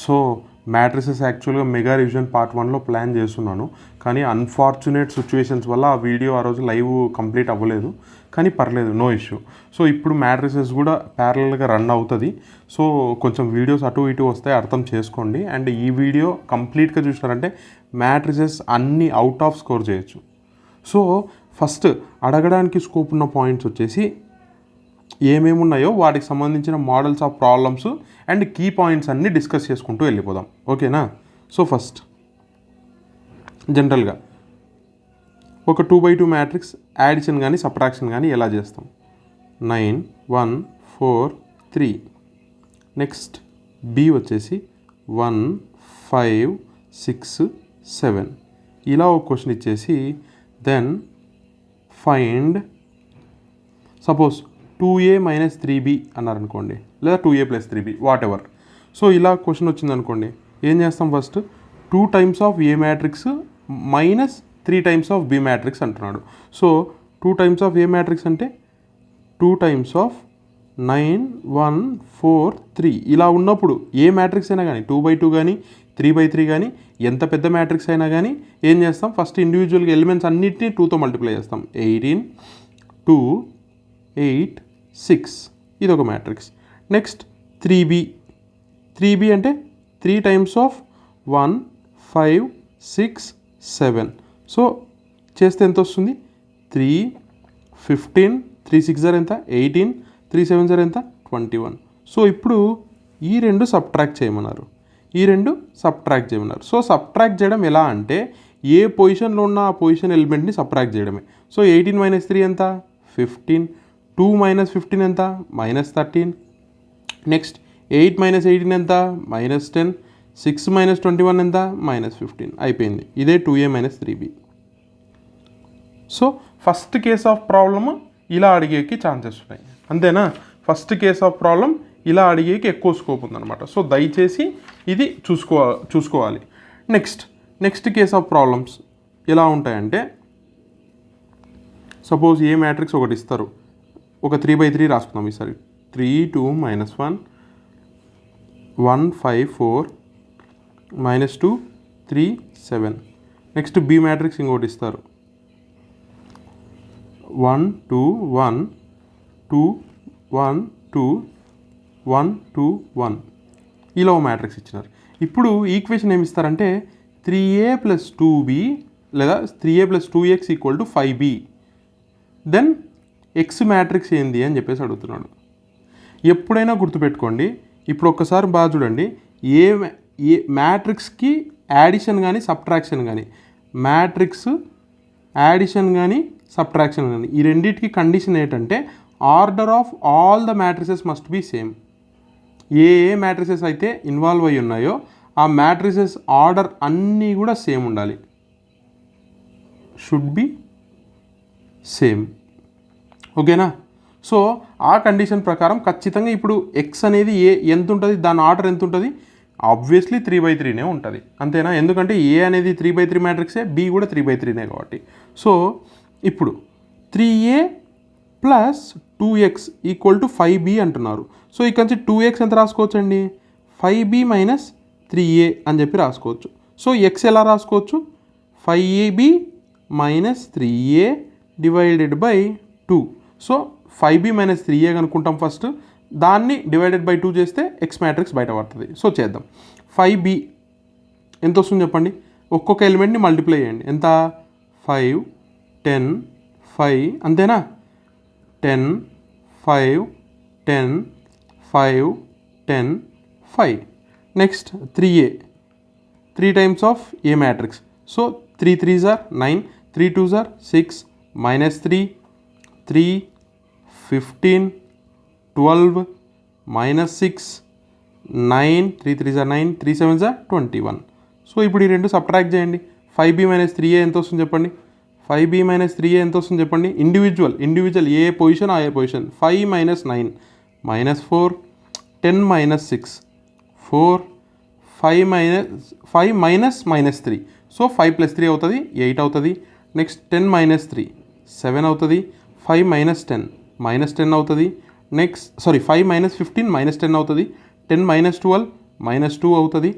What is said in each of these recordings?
So matrices యాక్చువల్గా mega revision part 1లో plan చేస్తున్నాను, కానీ అన్ఫార్చునేట్ సిచ్యువేషన్స్ వల్ల ఆ వీడియో ఆ రోజు లైవ్ కంప్లీట్ అవ్వలేదు. కానీ పర్లేదు, నో ఇష్యూ. సో ఇప్పుడు మ్యాట్రిసెస్ కూడా ప్యారలల్గా రన్ అవుతుంది. సో కొంచెం వీడియోస్ అటు ఇటు వస్తాయి, అర్థం చేసుకోండి. అండ్ ఈ వీడియో కంప్లీట్గా చూసినారంటే మ్యాట్రిసెస్ అన్నీ అవుట్ ఆఫ్ స్కోర్ చేయొచ్చు. సో ఫస్ట్ అడగడానికి స్కోప్ ఉన్న పాయింట్స్ వచ్చేసి ఏమేమి ఉన్నాయో వాటికి సంబంధించిన models of problems and key points అన్నీ డిస్కస్ చేసుకుంటూ వెళ్ళిపోదాం, ఓకేనా? సో ఫస్ట్ జనరల్గా ఒక 2x2 మ్యాట్రిక్స్ యాడిషన్ కానీ సబ్ట్రాక్షన్ కానీ ఎలా చేస్తాం? 9 1 4 3. నెక్స్ట్ బి వచ్చేసి 1 5 6 7. ఇలా ఒక క్వశ్చన్ ఇచ్చేసి then find suppose 2a - 3b అన్నారనుకోండి, లేదా 2a + 3b whatever. So ఇలా క్వశ్చన్ వచ్చిందనుకోండి, ఏం చేస్తాం? First 2 times of A matrix minus 3 times of B matrix అంటున్నాడు. So 2 times of A matrix అంటే 2 టైమ్స్ ఆఫ్ 9 1 4 3. ఇలా ఉన్నప్పుడు ఏ మ్యాట్రిక్స్ అయినా కానీ 2x2 కానీ 3x3 కానీ ఎంత పెద్ద మ్యాట్రిక్స్ అయినా కానీ ఏం చేస్తాం? ఫస్ట్ ఇండివిజువల్గా ఎలిమెంట్స్ అన్నిటినీ 2తో మల్టిప్లై చేస్తాం. 18 2 8 6 ఇది ఒక మ్యాట్రిక్స్. నెక్స్ట్ 3b అంటే 3 టైమ్స్ ఆఫ్ 1 5 6 7. సో చేస్తే ఎంత వస్తుంది? 3 15 3 6 ఎంత? 18 3 7 ఎంత? 21. సో ఇప్పుడు ఈ రెండు సబ్ట్రాక్ట్ చేయమన్నారు, సో సబ్ట్రాక్ట్ చేయడం ఎలా అంటే ఏ పొజిషన్లో ఉన్న ఆ పొజిషన్ ఎలిమెంట్ని సబ్ట్రాక్ట్ చేయడమే. సో 18 - 3 ఎంత? 15. 2 - 15 ఎంత? -13. నెక్స్ట్ 8 - 18 ఎంత? -10. 6 - 21 ఎంత? -15. అయిపోయింది. ఇదే 2a - 3b. So first case of problem ఇలా అడిగేకి ఛాన్సెస్ ఉన్నాయి, అంతేనా? ఫస్ట్ కేస్ ఆఫ్ ప్రాబ్లం ఇలా అడిగేకి ఎక్కువ స్కోప్ ఉందన్నమాట. సో దయచేసి ఇది చూసుకోవాలి. నెక్స్ట్ కేస్ ఆఫ్ ప్రాబ్లమ్స్ ఎలా ఉంటాయంటే, సపోజ్ ఏ మ్యాట్రిక్స్ ఒకటి ఇస్తారు, ఒక 3x3 రాసుకుందాం ఈసారి. 3 2 -1 1 5 4 -2 3 7. నెక్స్ట్ బి మ్యాట్రిక్స్ ఇంకోటి ఇస్తారు, 1 2 1 2 1 2 1 2 1. ఇలా ఒక మ్యాట్రిక్స్ ఇచ్చినారు. ఇప్పుడు ఈక్వేషన్ ఏమి ఇస్తారంటే 3a + 2b లేదా 3a + 2x = 5b. Then X matrix ఏంది అని చెప్పేసి అడుగుతున్నాడు. ఎప్పుడైనా గుర్తుపెట్టుకోండి, ఇప్పుడు ఒక్కసారి బాగా చూడండి, ఏ మ్యాట్రిక్స్కి యాడిషన్ కానీ సబ్ట్రాక్షన్ కానీ, మ్యాట్రిక్స్ యాడిషన్ కానీ సబ్ట్రాక్షన్ కానీ ఈ రెండింటికి కండిషన్ ఏంటంటే order of all the matrices must be same. ఏ మ్యాట్రిసెస్ అయితే ఇన్వాల్వ్ అయ్యి ఉన్నాయో ఆ మ్యాట్రిసెస్ ఆర్డర్ అన్నీ కూడా సేమ్ ఉండాలి, షుడ్ బి సేమ్, ఓకేనా? సో ఆ కండిషన్ ప్రకారం ఖచ్చితంగా ఇప్పుడు ఎక్స్ అనేది ఎంత ఉంటుంది, దాని ఆర్డర్ ఎంత ఉంటుంది? ఆబ్వియస్లీ 3x3 ఉంటుంది, అంతేనా? ఎందుకంటే ఏ అనేది 3x3 మ్యాట్రిక్సే, బి కూడా 3x3 కాబట్టి. సో ఇప్పుడు 3a + 2x = 5b అంటున్నారు. సో ఇక్కడ నుంచి 2x ఎంత రాసుకోవచ్చు అండి? 5b - 3a అని చెప్పి రాసుకోవచ్చు. సో ఎక్స్ ఎలా రాసుకోవచ్చు? 5ab - 3a / 2. So 5b - 3a కనుక్కుంటాం first, దాన్ని /2 చేస్తే ఎక్స్ మ్యాట్రిక్స్ బయట పడుతుంది. సో చేద్దాం. 5b ఎంత వస్తుంది చెప్పండి? ఒక్కొక్క ఎలిమెంట్ని మల్టిప్లై చేయండి. ఎంత? 5 10 5, అంతేనా? 10 5 10 5 10 5. Next 3a 3 times of A matrix. So 3 3s are 9, 3 2s are 6, -3 3 15 12 -6 9, 3 3s are 9, 3 7s are 21. So ఇప్పుడు ఈ రెండు సబ్ట్రాక్ట్ చేయండి. 5b - 3a ఎంత వస్తుంది చెప్పండి? 5b - 3a ఎంత వస్తుంది చెప్పండి? ఇండివిజువల్ ఏ పొజిషన్ ఆ ఏ పొజిషన్. 5 - 9 -4, 10 - 6 4, 5 - 3. సో 5 + 3 అవుతుంది 8 అవుతుంది. నెక్స్ట్ 10 - 3 7 అవుతుంది. 5 - 10 -10 అవుతుంది. నెక్స్ట్ 5 - 15 -10 అవుతుంది. 10 - 12 -2 అవుతుంది.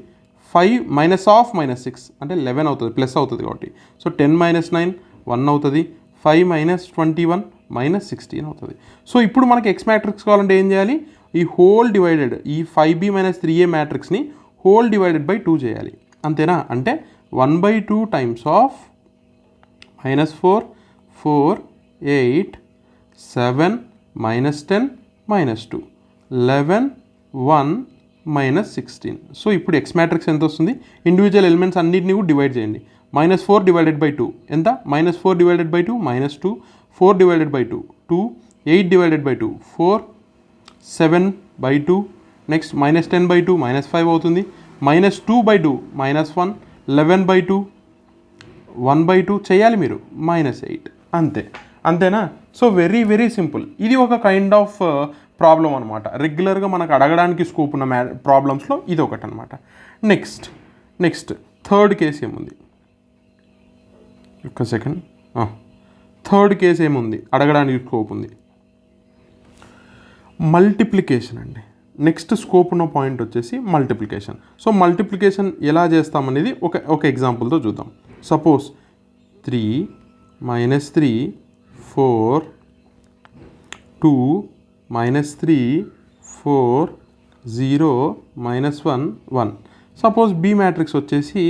5 -6 అంటే 11 అవుతుంది, ప్లస్ అవుతుంది కాబట్టి. సో 10 - 9 1 అవుతుంది. 5 - 21 -16 అవుతుంది. సో ఇప్పుడు మనకి ఎక్స్ మ్యాట్రిక్స్ కావాలంటే ఏం చేయాలి? ఈ హోల్ డివైడెడ్ ఈ 5b - 3a మ్యాట్రిక్స్ని whole divided by 2 చేయాలి. అంతేనా? అంటే 1/2 టైమ్స్ ఆఫ్ -4 4 8 7 -10 -2 11 1 -16. సో ఇప్పుడు ఎక్స్ మ్యాట్రిక్స్ ఎంత వస్తుంది? ఇండివిజువల్ ఎలిమెంట్స్ అన్నింటినీ కూడా డివైడ్ చేయండి. -4 డివైడెడ్ బై 2 ఎంత? -4 divided by 2 -2 4 divided by 2 2 8 divided by 2 4 7/2 next -10/2 -5 అవుతుంది. -2/2 -1 11/2 1/2 చేయాలి మీరు -8 అంతే. అంతేనా? So very very simple. ఇది ఒక కైండ్ ఆఫ్ ప్రాబ్లం అనమాట. రెగ్యులర్గా మనకు అడగడానికి స్కోప్ ఉన్న ప్రాబ్లమ్స్లో ఇది ఒకటి అనమాట. నెక్స్ట్ థర్డ్ కేసు ఏముంది? ఒక్క సెకండ్. థర్డ్ కేసు ఏముంది అడగడానికి స్కోప్ ఉంది? మల్టిప్లికేషన్ అండి. నెక్స్ట్ స్కోప్ ఉన్న పాయింట్ వచ్చేసి మల్టిప్లికేషన్. సో మల్టిప్లికేషన్ ఎలా చేస్తామనేది ఒక ఎగ్జాంపుల్తో చూద్దాం. సపోజ్ 3 - 3 4 2 -3 4 0 -1 1. సపోజ్ బి మ్యాట్రిక్స్ వచ్చేసి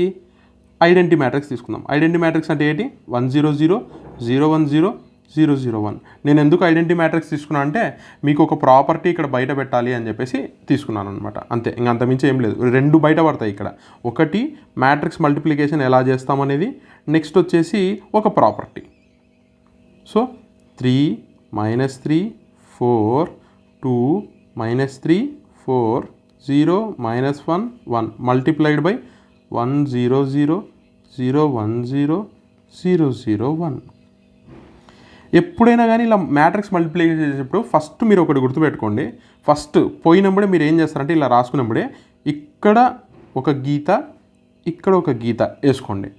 ఐడెంటిటీ మ్యాట్రిక్స్ తీసుకుందాం. ఐడెంటిటీ మ్యాట్రిక్స్ అంటే ఏంటి? 1 0 0 0 1 0 0 0 1. నేను ఎందుకు ఐడెంటిటీ మ్యాట్రిక్స్ తీసుకున్నాను అంటే మీకు ఒక ప్రాపర్టీ ఇక్కడ బయట పెట్టాలి అని చెప్పేసి తీసుకున్నాను అనమాట. అంతే, ఇంకా అంతమించి ఏం లేదు. 2 బయట పడతాయి ఇక్కడ. ఒకటి మ్యాట్రిక్స్ మల్టిప్లికేషన్ ఎలా చేస్తామనేది, నెక్స్ట్ వచ్చేసి ఒక ప్రాపర్టీ. So 3 - 3 4 2 -3 4 0 -1 1 multiplied by 1 0 0 0 1 0 0 0 1. ఎప్పుడైనా కానీ ఇలా మ్యాట్రిక్స్ మల్టిప్లై చేసేటప్పుడు ఫస్ట్ మీరు ఒకటి గుర్తుపెట్టుకోండి. ఫస్ట్ పోయినప్పుడే మీరు ఏం చేస్తారంటే ఇలా రాసుకున్నప్పుడే ఇక్కడ ఒక గీత, ఇక్కడ ఒక గీత వేసుకోండి.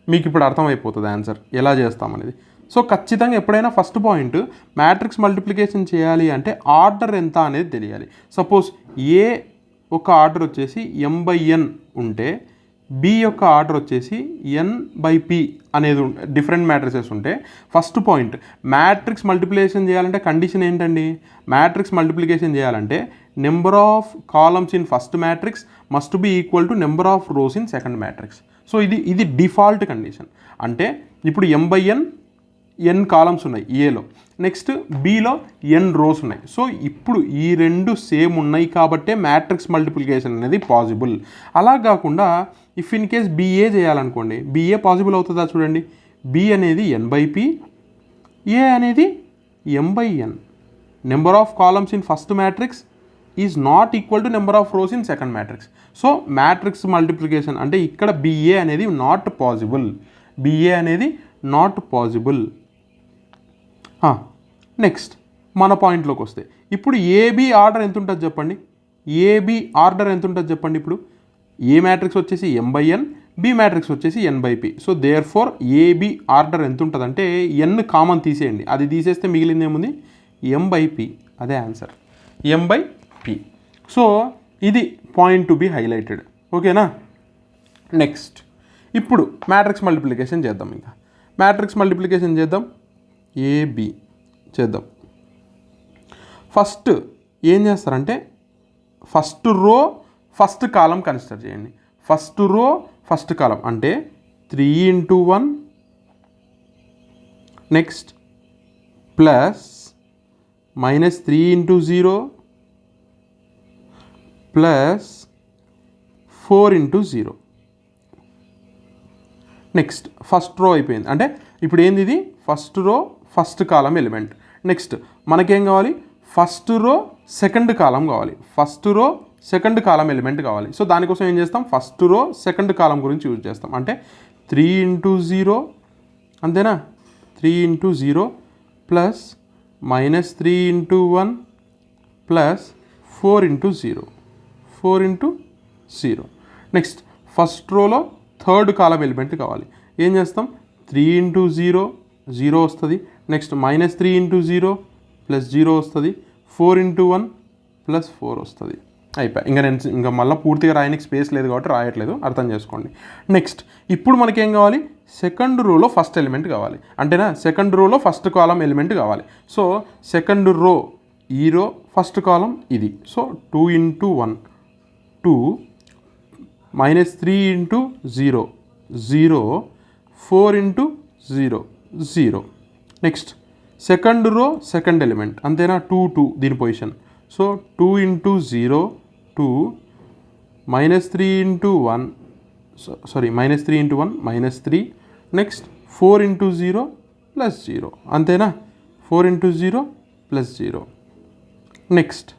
మీకు ఇప్పుడు అర్థమైపోతుంది ఆన్సర్ ఎలా చేస్తామనేది. సో ఖచ్చితంగా ఎప్పుడైనా ఫస్ట్ పాయింట్ మ్యాట్రిక్స్ మల్టిప్లికేషన్ చేయాలి అంటే ఆర్డర్ ఎంత అనేది తెలియాలి. సపోజ్ ఏ ఒక ఆర్డర్ వచ్చేసి m/n ఉంటే బి యొక్క ఆర్డర్ వచ్చేసి n/p అనేది డిఫరెంట్ మ్యాట్రిసెస్ ఉంటే ఫస్ట్ పాయింట్ మ్యాట్రిక్స్ మల్టిప్లికేషన్ చేయాలంటే కండిషన్ ఏంటండి? మ్యాట్రిక్స్ మల్టిప్లికేషన్ చేయాలంటే number of columns in first matrix must be equal to number of rows in second matrix. So ఇది డిఫాల్ట్ కండిషన్. అంటే ఇప్పుడు m/n n కాలమ్స్ ఉన్నాయి ఏలో, next బీలో n rose ఉన్నాయి. So ఇప్పుడు ఈ రెండు సేమ్ ఉన్నాయి కాబట్టే మ్యాట్రిక్స్ మల్టిప్లికేషన్ అనేది పాసిబుల్. అలా కాకుండా ఇఫ్ ఇన్ కేస్ బిఏ చేయాలనుకోండి, బిఏ పాసిబుల్ అవుతుందా? చూడండి, బి అనేది n/p, ఏ అనేది m/n. Number of columns in first matrix is not equal to number of rows in second matrix. So matrix multiplication అంటే ఇక్కడ బిఏ అనేది నాట్ పాసిబుల్. బిఏ అనేది not possible. Next మన పాయింట్లోకి వస్తే ఇప్పుడు ఏబి ఆర్డర్ ఎంత ఉంటుంది చెప్పండి? ఏబి ఆర్డర్ ఎంత ఉంటుంది చెప్పండి? ఇప్పుడు ఏ మ్యాట్రిక్స్ వచ్చేసి m/n, బి మ్యాట్రిక్స్ వచ్చేసి n/p. So therefore AB order ఎంత ఉంటుంది అంటే n కామన్ తీసేయండి, అది తీసేస్తే మిగిలింది ఏముంది? m/p. అదే ఆన్సర్, m/p. సో ఇది పాయింట్ టు బి హైలైటెడ్. ఓకేనా? నెక్స్ట్ ఇప్పుడు మ్యాట్రిక్స్ మల్టిప్లికేషన్ చేద్దాం. ఇంకా మ్యాట్రిక్స్ మల్టిప్లికేషన్ చేద్దాం. ఏబి చేద్దాం. ఫస్ట్ ఏం చేస్తారంటే ఫస్ట్ రో ఫస్ట్ కాలం కన్సిడర్ చేయండి. ఫస్ట్ రో ఫస్ట్ కాలం అంటే 3 × 1 next plus -3 × 0 plus 4 × 0. Next first row అయిపోయింది. అంటే ఇప్పుడు ఏంది? ఇది ఫస్ట్ రో ఫస్ట్ కాలం ఎలిమెంట్. నెక్స్ట్ మనకేం కావాలి? ఫస్ట్ రో సెకండ్ కాలం కావాలి. First row second column element కావాలి. సో దానికోసం ఏం చేస్తాం? ఫస్ట్ రో సెకండ్ కాలం గురించి యూజ్ చేస్తాం. అంటే 3 × 0 అంతేనా? 3 × 0 ప్లస్ -3 × 1 ప్లస్ 4 × 0 4 × 0. నెక్స్ట్ ఫస్ట్ రోలో థర్డ్ కాలం ఎలిమెంట్ కావాలి. ఏం చేస్తాం? 3 × 0 0 వస్తుంది. నెక్స్ట్ -3 × 0 ప్లస్ 0 వస్తుంది. 4 × 1 ప్లస్ 4 వస్తుంది. అయిపోయి. ఇంకా మళ్ళీ పూర్తిగా రాయడానికి స్పేస్ లేదు కాబట్టి రాయట్లేదు, అర్థం చేసుకోండి. నెక్స్ట్ ఇప్పుడు మనకేం కావాలి, సెకండ్ రోలో ఫస్ట్ ఎలిమెంట్ కావాలి. అంటేనా సెకండ్ రోలో ఫస్ట్ కాలం ఎలిమెంట్ కావాలి. సో సెకండ్ రో ఈ రో, ఫస్ట్ కాలం ఇది. So 2 × 1 2 -3 × 0 0 4 × 0 0. Next second row second element అంతేనా, 2 2 దీని పొజిషన్. సో 2 × 0 2 -3 × 1 -3 × 1 -3. నెక్స్ట్ 4 × 0 +0 అంతేనా, 4 × 0 +0. నెక్స్ట్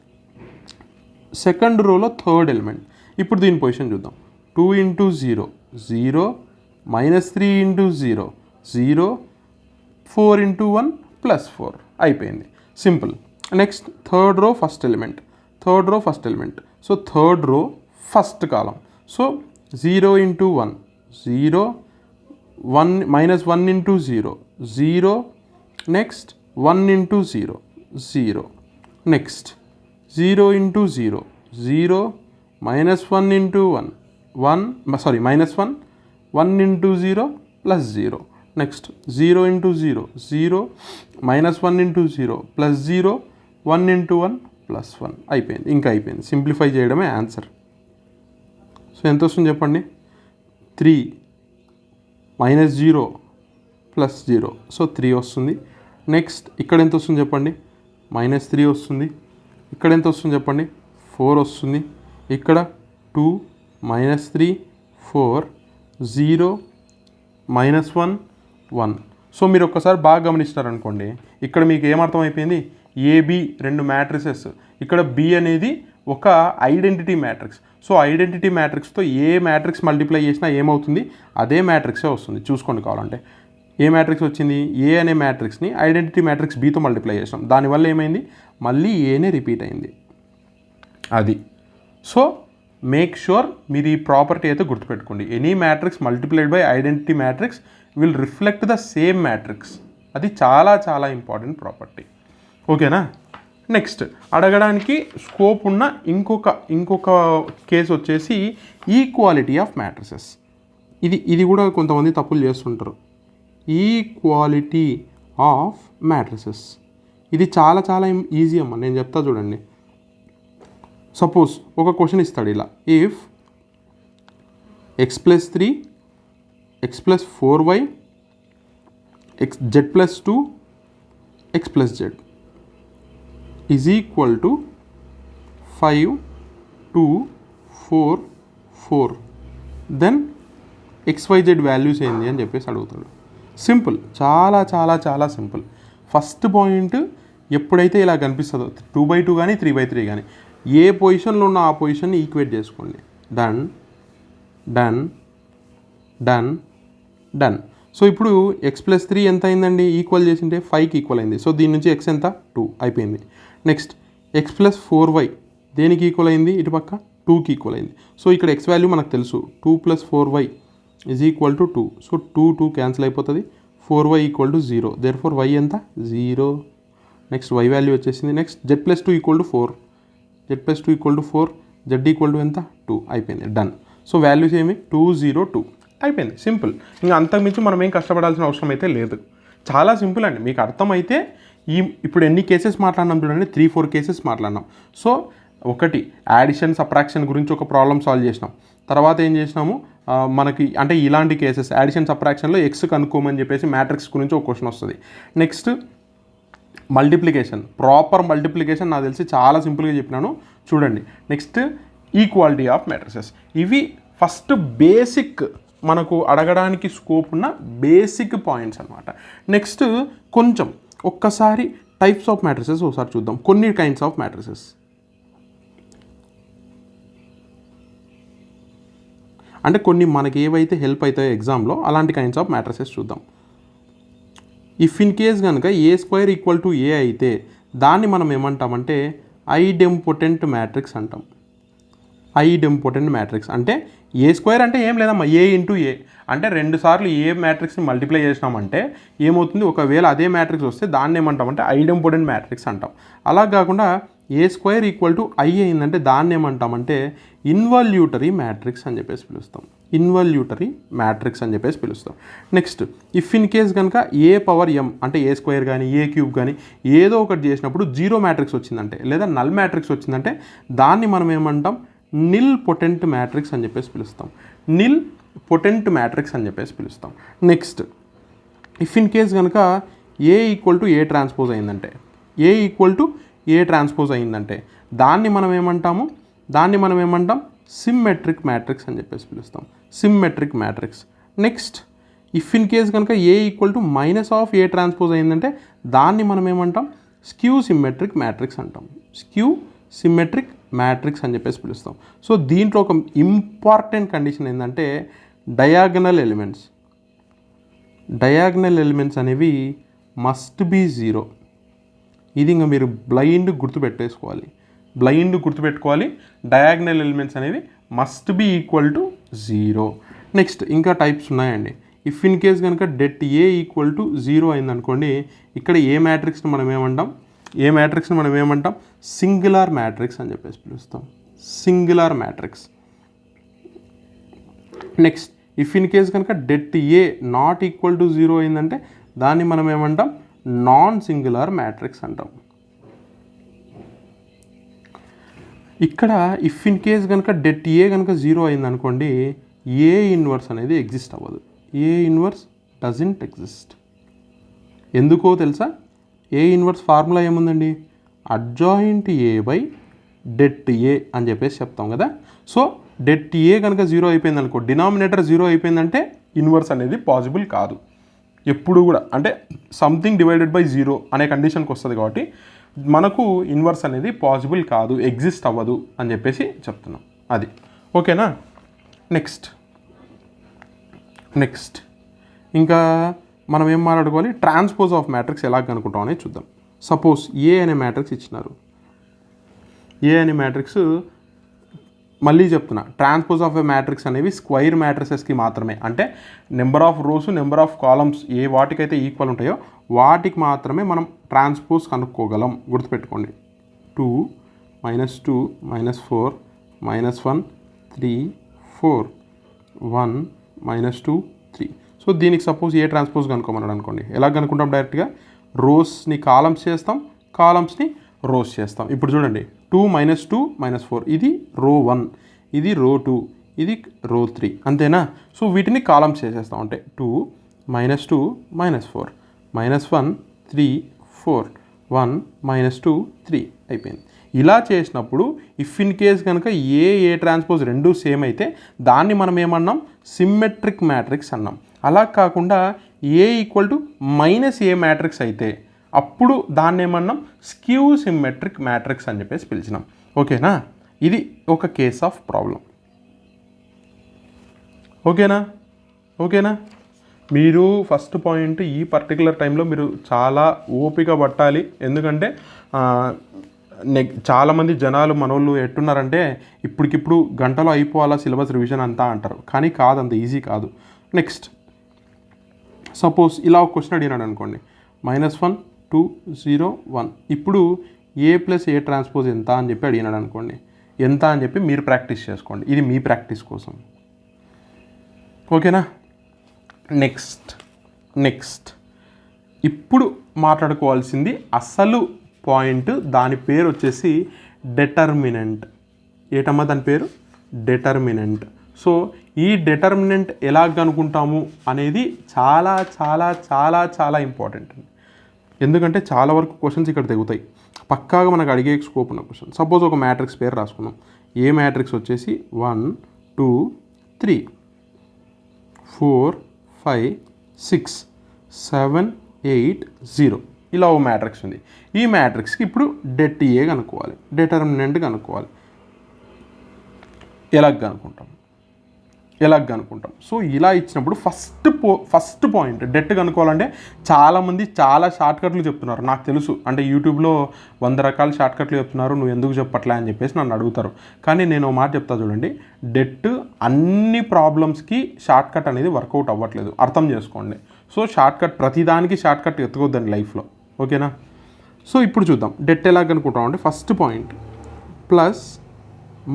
సెకండ్ రోలో థర్డ్ ఎలిమెంట్. ఇప్పుడు దీని పొజిషన్ చూద్దాం. 2 × 0 0 -3 × 0 0 4 × 1 +4 అయిపోయింది, simple. Next third row first element. So third row first కాలం. సో 0 × 1 0 1 -1 × 0 0. నెక్స్ట్ 1 × 0 0. నెక్స్ట్ 0 × 0 0 -1 × 1 1 -1 1 × 0 +0. నెక్స్ట్ 0 × 0 0 -1 × 0 +0 1 × 1 +1 అయిపోయింది, ఇంకా అయిపోయింది. సింప్లిఫై చేయడమే ఆన్సర్. సో ఎంత వస్తుంది చెప్పండి, 3 -0 +0 సో 3 వస్తుంది. నెక్స్ట్ ఇక్కడ ఎంత వస్తుంది చెప్పండి, -3 వస్తుంది. ఇక్కడ ఎంత వస్తుంది చెప్పండి, 4 వస్తుంది. ఇక్కడ 2 -3 4 0 -1 1. సో మీరు ఒక్కసారి బాగా గమనిస్తారనుకోండి, ఇక్కడ మీకు ఏమర్థం అయిపోయింది, ఏబి రెండు మ్యాట్రిసెస్, ఇక్కడ బి అనేది ఒక ఐడెంటిటీ మ్యాట్రిక్స్. సో ఐడెంటిటీ మ్యాట్రిక్స్తో ఏ మ్యాట్రిక్స్ మల్టిప్లై చేసినా ఏమవుతుంది, అదే మ్యాట్రిక్సే వస్తుంది. చూసుకోండి కావాలంటే. ఏ మ్యాట్రిక్స్ వచ్చింది, ఏ అనే మ్యాట్రిక్స్ని ఐడెంటిటీ మ్యాట్రిక్స్ బీతో మల్టిప్లై చేసాం, దానివల్ల ఏమైంది, మళ్ళీ ఏనే రిపీట్ అయింది అది. సో మేక్ షూర్ మీరు ఈ ప్రాపర్టీ అయితే గుర్తుపెట్టుకోండి. Any matrix multiplied by identity matrix will reflect the same matrix. అది చాలా చాలా ఇంపార్టెంట్ ప్రాపర్టీ, ఓకేనా. నెక్స్ట్ అడగడానికి స్కోప్ ఉన్న ఇంకొక కేసు వచ్చేసి ఈక్వాలిటీ ఆఫ్ మ్యాట్రిసెస్. ఇది కూడా కొంతమంది తప్పులు చేస్తుంటారు. ఈక్వాలిటీ ఆఫ్ మ్యాట్రిసెస్ ఇది చాలా చాలా ఈజీ అమ్మ, నేను చెప్తా చూడండి. సపోజ్ ఒక క్వశ్చన్ ఇస్తాడు ఇలా, if x+3 x+4y z+2 x+z is equal to 5 2 4 4, then XYZ values ఏంది అని చెప్పేసి అడుగుతాడు. సింపుల్, చాలా చాలా చాలా సింపుల్. ఫస్ట్ పాయింట్ ఎప్పుడైతే ఇలా కనిపిస్తుందో 2/2 కానీ 3/3 కానీ ఏ పొజిషన్లో ఉన్న ఆ పొజిషన్ని ఈక్వేట్ చేసుకోండి. Done done done done. So ఇప్పుడు x+3 ఎంత అయిందండి, ఈక్వల్ చేసింటే 5కి ఈక్వల్ అయింది. సో దీని నుంచి x ఎంత 2 అయిపోయింది. నెక్స్ట్ x+4y దేనికి ఈక్వల్ అయింది, ఇటు పక్క 2కి ఈక్వల్ అయింది. సో ఇక్కడ x వాల్యూ మనకు తెలుసు, 2 + 4y is equal to 2. So 2 cancel అయిపోతుంది, 4y = 0. దేర్ఫోర్ y ఎంత 0. నెక్స్ట్ y వాల్యూ వచ్చేసింది. నెక్స్ట్ z+2 = 4, z+2 = 4, z ఎంత 2 అయిపోయింది, డన్. సో వాల్యూస్ ఏమి 2 0 2 అయిపోయింది, సింపుల్. ఇంకా అంతకుమించి మనం ఏం కష్టపడాల్సిన అవసరం అయితే లేదు. చాలా సింపుల్ అండి. మీకు అర్థమైతే ఇప్పుడు ఎన్ని కేసెస్ మాట్లాడినాం చూడండి, 3-4 కేసెస్ మాట్లాడినాం. సో ఒకటి యాడిషన్ సబ్ట్రాక్షన్ గురించి ఒక ప్రాబ్లమ్ సాల్వ్ చేసినాం. తర్వాత ఏం చేసినాము, మనకి అంటే ఇలాంటి కేసెస్ యాడిషన్ సబ్ట్రాక్షన్లో ఎక్స్ కనుక్కోమని చెప్పేసి మ్యాట్రిక్స్ గురించి ఒక క్వశ్చన్ వస్తుంది. నెక్స్ట్ మల్టిప్లికేషన్, ప్రాపర్ మల్టిప్లికేషన్ నాకు తెలిసి చాలా సింపుల్గా చెప్పినాను చూడండి. Next equality of matrices. ఇవి ఫస్ట్ బేసిక్ మనకు అడగడానికి స్కోప్ ఉన్న బేసిక్ పాయింట్స్ అనమాట. నెక్స్ట్ కొంచెం ఒక్కసారి టైప్స్ ఆఫ్ మ్యాట్రిసెస్ ఒకసారి చూద్దాం. కొన్ని కైండ్స్ ఆఫ్ మ్యాట్రిసెస్ అంటే కొన్ని మనకి ఏవైతే హెల్ప్ అవుతాయో ఎగ్జామ్లో అలాంటి కైండ్స్ ఆఫ్ మ్యాట్రిసెస్ చూద్దాం. ఇఫ్ ఇన్ కేస్ కనుక A² = A అయితే దాన్ని మనం ఏమంటామంటే ఐడెంపోటెంట్ మ్యాట్రిక్స్ అంటాం. ఐడెంపోటెంట్ మ్యాట్రిక్స్ అంటే A² అంటే ఏం లేదమ్మా, A × A అంటే 2 సార్లు ఏ మ్యాట్రిక్స్ని మల్టిప్లై చేసినామంటే ఏమవుతుంది, ఒకవేళ అదే మ్యాట్రిక్స్ వస్తే దాన్ని ఏమంటామంటే ఐడెంపోటెంట్ మ్యాట్రిక్స్ అంటాం. అలా కాకుండా ఏ స్క్వేర్ ఈక్వల్ టు ఐ అయిందంటే దాన్ని ఏమంటామంటే ఇన్వల్యూటరీ మ్యాట్రిక్స్ అని చెప్పేసి పిలుస్తాం. ఇన్వల్యూటరీ మ్యాట్రిక్స్ అని చెప్పేసి పిలుస్తాం. నెక్స్ట్ ఇఫ్ ఇన్ కేస్ కనుక ఏ పవర్ ఎం అంటే ఏ స్క్వేర్ కానీ ఏ క్యూబ్ కానీ ఏదో ఒకటి చేసినప్పుడు జీరో మ్యాట్రిక్స్ వచ్చిందంటే లేదా నల్ మ్యాట్రిక్స్ వచ్చిందంటే దాన్ని మనం ఏమంటాం నిల్ పొటెంట్ మ్యాట్రిక్స్ అని చెప్పేసి పిలుస్తాం. నిల్ పొటెంట్ మ్యాట్రిక్స్ అని చెప్పేసి పిలుస్తాం. నెక్స్ట్ ఇఫ్ ఇన్ కేస్ కనుక A equal to A transpose అయిందంటే A equal to A transpose అయిందంటే దాన్ని మనం ఏమంటాం సిమ్మెట్రిక్ మ్యాట్రిక్స్ అని చెప్పేసి పిలుస్తాం. Symmetric matrix. Next if in case కనుక A equal to minus of A transpose అయిందంటే దాన్ని మనం ఏమంటాం స్క్యూ సిమ్మెట్రిక్ మ్యాట్రిక్స్ అంటాం. స్క్యూ సిమ్మెట్రిక్ మ్యాట్రిక్స్ అని చెప్పేసి పిలుస్తాం. సో దీంట్లో ఒక ఇంపార్టెంట్ కండిషన్ ఏంటంటే డయాగనల్ ఎలిమెంట్స్ అనేవి మస్ట్ బీ జీరో. ఇది ఇంకా మీరు బ్లైండ్ గుర్తుపెట్టుకోవాలి. డయాగ్నల్ ఎలిమెంట్స్ అనేవి must be equal to zero. Next ఇంకా టైప్స్ ఉన్నాయండి. ఇఫ్ ఇన్ కేస్ కనుక det A equal to zero అయిందనుకోండి, ఇక్కడ ఏ మ్యాట్రిక్స్ని మనం ఏమంటాం సింగులర్ మ్యాట్రిక్స్ అని చెప్పేసి పిలుస్తాం. Singular matrix. Next if in case కనుక det A not equal to zero అయిందంటే దాన్ని మనం ఏమంటాం నాన్ సింగులర్ మ్యాట్రిక్స్ అంటాం. ఇక్కడ ఇఫ్ ఇన్ కేస్ కనుక డెట్ ఏ కనుక జీరో అయిందనుకోండి ఏ ఇన్వర్స్ అనేది ఎగ్జిస్ట్ అవ్వదు. A inverse doesn't exist. ఎందుకో తెలుసా? ఏ ఇన్వర్స్ ఫార్ములా ఏముందండి? Adjoint A by det A అని చెప్పేసి చెప్తాం కదా. సో డెట్ ఏ కనుక జీరో అయిపోయింది అనుకో, డినామినేటర్ జీరో అయిపోయిందంటే ఇన్వర్స్ అనేది పాసిబుల్ కాదు ఎప్పుడు కూడా. అంటే సంథింగ్ డివైడెడ్ బై జీరో అనే కండిషన్కి వస్తుంది కాబట్టి మనకు ఇన్వర్స్ అనేది పాసిబుల్ కాదు, ఎగ్జిస్ట్ అవ్వదు అని చెప్పేసి చెప్తున్నాం. అది ఓకేనా. నెక్స్ట్ ఇంకా మనం ఏం మాట్లాడుకోవాలి, ట్రాన్స్పోజ్ ఆఫ్ మ్యాట్రిక్స్ ఎలా కనుక్కుంటాం అనేది చూద్దాం. సపోజ్ ఏ అనే మ్యాట్రిక్స్ ఇచ్చినారు. ఏ అనే మ్యాట్రిక్స్ మళ్ళీ చెప్తున్నా, ట్రాన్స్పోజ్ ఆఫ్ ఎ మ్యాట్రిక్స్ అనేవి స్క్వైర్ మ్యాట్రిసెస్కి మాత్రమే. అంటే number of rows number of columns ఏ వాటికైతే ఈక్వల్ ఉంటాయో వాటికి మాత్రమే మనం ట్రాన్స్పోజ్ కనుక్కోగలం. గుర్తుపెట్టుకోండి. 2 -2 -4 -1 3 4 1 -2 3. సో దీనికి సపోజ్ ఏ ట్రాన్స్పోజ్ కనుక్కోమన్నాడు అనుకోండి, ఎలా కనుక్కుంటాం? డైరెక్ట్గా రోస్ని కాలమ్స్ చేస్తాం, కాలమ్స్ని రోస్ చేస్తాం. ఇప్పుడు చూడండి 2 -2 -4 ఇది రో 1, ఇది రో 2, ఇది రో 3 అంతేనా. సో వీటిని కాలమ్స్ చేసేస్తాం. అంటే 2 -2 -4 -1 3 4 1 -2 3 అయిపోయింది. ఇలా చేసినప్పుడు ఇఫ్ ఇన్ కేస్ కనుక ఏ ట్రాన్స్పోజ్ రెండు సేమ్ అయితే దాన్ని మనం ఏమన్నాం సిమ్మెట్రిక్ మ్యాట్రిక్స్ అన్నాం. అలా కాకుండా ఏ ఈక్వల్ టు -ఏ మ్యాట్రిక్స్ అయితే అప్పుడు దాన్ని ఏమన్నాం స్క్యూ సిమ్మెట్రిక్ మ్యాట్రిక్స్ అని చెప్పేసి పిలిచినాం. ఓకేనా. ఇది ఒక కేస్ ఆఫ్ ప్రాబ్లం. ఓకేనా. మీరు ఫస్ట్ పాయింట్ ఈ పర్టికులర్ టైంలో మీరు చాలా ఓపిక పట్టాలి. ఎందుకంటే చాలామంది జనాలు మనోళ్ళు ఎట్టున్నారంటే ఇప్పటికిప్పుడు గంటలో అయిపోవాలా సిలబస్ రివిజన్ అంతా అంటారు. కానీ కాదు, అంత ఈజీ కాదు. నెక్స్ట్ సపోజ్ ఇలా ఒక క్వశ్చన్ అడిగినాడు అనుకోండి, -1 2 0 1. ఇప్పుడు ఏ ప్లస్ ఏ ట్రాన్స్పోజ్ ఎంత అని చెప్పి అడిగినాడు అనుకోండి, ఎంత అని చెప్పి మీరు ప్రాక్టీస్ చేసుకోండి. ఇది మీ ప్రాక్టీస్ కోసం. ఓకేనా. నెక్స్ట్ ఇప్పుడు మాట్లాడుకోవాల్సింది అసలు పాయింట్. దాని పేరు వచ్చేసి డెటర్మినెంట్. ఏటమ్మా దాని పేరు? డెటర్మినెంట్. సో ఈ డెటర్మినెంట్ ఎలా కనుక్కుంటాము అనేది చాలా చాలా చాలా చాలా ఇంపార్టెంట్. ఎందుకంటే చాలా వరకు క్వశ్చన్స్ ఇక్కడ తెగుతాయి. పక్కాగా మనకు అడిగే స్కోప్ ఉన్న క్వశ్చన్. సపోజ్ ఒక మ్యాట్రిక్స్ పేరు రాసుకున్నాం. ఏ మ్యాట్రిక్స్ వచ్చేసి 1 2 3 4 5 6 7 8 0 ఇలా ఓ మ్యాట్రిక్స్ ఉంది. ఈ మ్యాట్రిక్స్కి ఇప్పుడు డెట్ ఏ కనుక్కోవాలి, డెటర్మినెంట్ కనుక్కోవాలి. ఎలా కనుక్కుంటాం? సో ఇలా ఇచ్చినప్పుడు ఫస్ట్ పాయింట్ డెట్ కనుక్కోవాలంటే చాలామంది చాలా షార్ట్కట్లు చెప్తున్నారు. నాకు తెలుసు, అంటే యూట్యూబ్లో 100 రకాల షార్ట్కట్లు చెప్తున్నారు, నువ్వు ఎందుకు చెప్పట్లే అని చెప్పేసి నన్ను అడుగుతారు. కానీ నేను మాట చెప్తా చూడండి, డెట్ అన్ని ప్రాబ్లమ్స్కి షార్ట్కట్ అనేది వర్కౌట్ అవ్వట్లేదు, అర్థం చేసుకోండి. సో షార్ట్కట్ ప్రతిదానికి షార్ట్కట్ ఎత్తుకోవద్దండి లైఫ్లో. ఓకేనా. సో ఇప్పుడు చూద్దాం డెట్ ఎలా కనుక్కుంటాం అంటే first point plus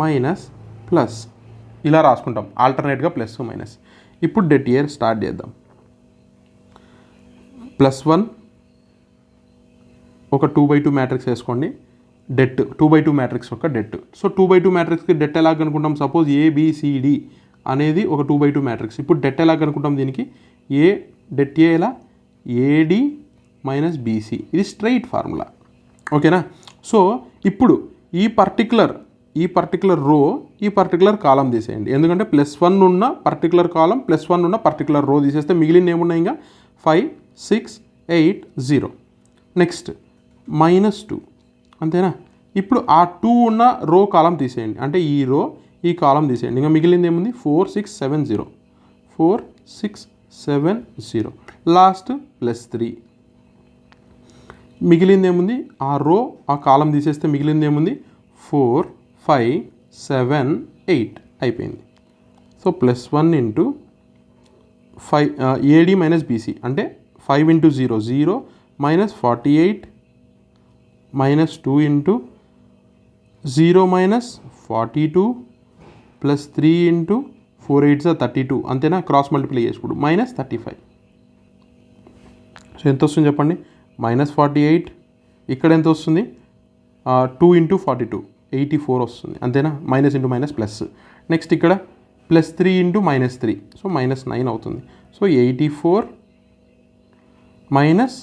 minus plus ఇలా రాసుకుంటాం ఆల్టర్నేట్గా ప్లస్ మైనస్. ఇప్పుడు డెట్ ఏ స్టార్ట్ చేద్దాం. +1 ఒక 2/2 మ్యాట్రిక్స్ వేసుకోండి. డెట్ 2/2 మ్యాట్రిక్స్ యొక్క డెట్. సో 2/2 మ్యాట్రిక్స్కి డెట్ ఎలా కనుక్కుంటాం? సపోజ్ ABCD అనేది ఒక 2/2 మ్యాట్రిక్స్. ఇప్పుడు డెట్ ఎలా కనుక్కుంటాం? దీనికి డెట్ ఏ ఎలా AD - BC, ఇది స్ట్రైట్ ఫార్ములా. ఓకేనా? సో ఇప్పుడు ఈ పర్టికులర్ రో ఈ పర్టికులర్ కాలం తీసేయండి. ఎందుకంటే +1 ఉన్న పర్టికులర్ కాలం +1 ఉన్న పర్టికులర్ రో తీసేస్తే మిగిలిన ఏమున్నాయి? ఇంకా 5, 6, 8, 0. నెక్స్ట్ -2 అంతేనా? ఇప్పుడు ఆ 2 ఉన్న రో కాలం తీసేయండి. అంటే ఈ రో ఈ కాలం తీసేయండి. ఇంకా మిగిలింది ఏముంది? 4, 6, 7, 0. 4, 6, 7, 0. లాస్ట్ +3. మిగిలింది ఏముంది? ఆ రో ఆ కాలం తీసేస్తే మిగిలింది ఏముంది? 4, 5, 7, 8 అయిపోయింది. సో +1 ఇంటూ 5 AD - BC అంటే 5 ఇంటూ 0 0 -48 -2 ఇంటూ 0 -42 +3 ఇంటూ 4 8 32 అంతేనా? క్రాస్ మల్టిప్లై చేసుకుంటూ -35. సో ఎంత వస్తుంది చెప్పండి? -48. ఇక్కడ ఎంత వస్తుంది? 2 ఇంటూ 42 84 వస్తుంది అంతేనా? Minus into minus plus. Next ఇక్కడ +3 ఇంటూ -3 సో -9 అవుతుంది. సో 84 మైనస్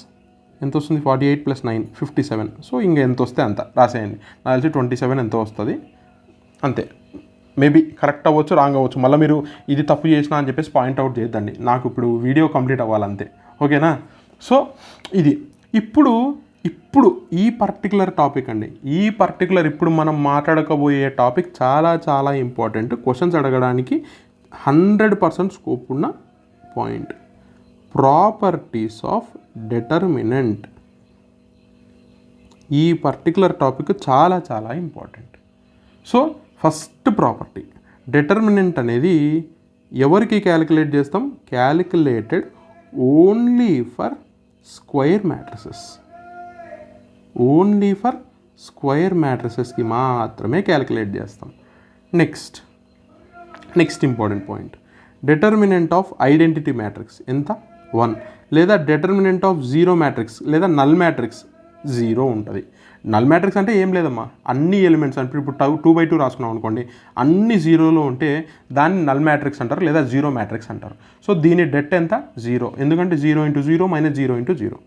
ఎంత వస్తుంది? 48 + 9 57. సో ఇంక ఎంత వస్తే అంత రాసేయండి. నాకు తెలిసి 27 ఎంతో వస్తుంది అంతే. మేబీ కరెక్ట్ అవ్వచ్చు, రాంగ్ అవ్వచ్చు. మళ్ళీ మీరు ఇది తప్పు చేసినా అని చెప్పేసి పాయింట్అవుట్ చేయొద్దండి. నాకు ఇప్పుడు వీడియో కంప్లీట్ అవ్వాలంతే. ఓకేనా? సో ఇది ఇప్పుడు ఈ పర్టికులర్ టాపిక్ అండి. ఈ పర్టికులర్ ఇప్పుడు మనం మాట్లాడకపోయే టాపిక్ చాలా చాలా ఇంపార్టెంట్. క్వశ్చన్స్ అడగడానికి 100% స్కోప్ ఉన్న పాయింట్. Properties of determinant. ఈ పర్టికులర్ టాపిక్ చాలా చాలా important. So first property determinant అనేది ఎవరికి క్యాలిక్యులేట్ చేస్తాం? Calculated only for square matrices. Only for square మ్యాట్రిసెస్కి మాత్రమే క్యాలిక్యులేట్ చేస్తాం. Next important point determinant of identity matrix ఎంత? 1. లేదా డిటర్మినెంట్ ఆఫ్ జీరో మ్యాట్రిక్స్ లేదా నల్ మ్యాట్రిక్స్ 0 ఉంటుంది. నల్ మ్యాట్రిక్స్ అంటే ఏం లేదమ్మా, అన్ని ఎలిమెంట్స్ అంటే ఇప్పుడు 2/2 రాసుకున్నాం అనుకోండి, అన్ని 0లో ఉంటే దాన్ని నల్ మ్యాట్రిక్స్ అంటారు లేదా జీరో మ్యాట్రిక్స్ అంటారు. సో దీని డెట్ ఎంత? 0. ఎందుకంటే 0 × 0 - 0 × 0.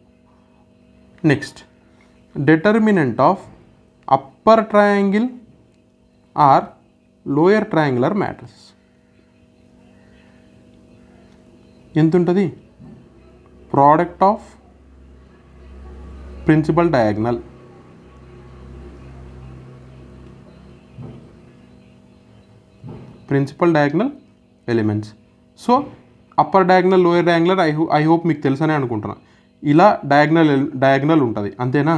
Next determinant of upper triangle or lower triangular matrix ఎంత ఉంటుంది? Product of principal diagonal elements. So upper diagonal lower diagonal I hope మీకు తెలుసనే అనుకుంటున్నా. ఇలా డయాగ్నల్ ఉంటుంది అంతేనా?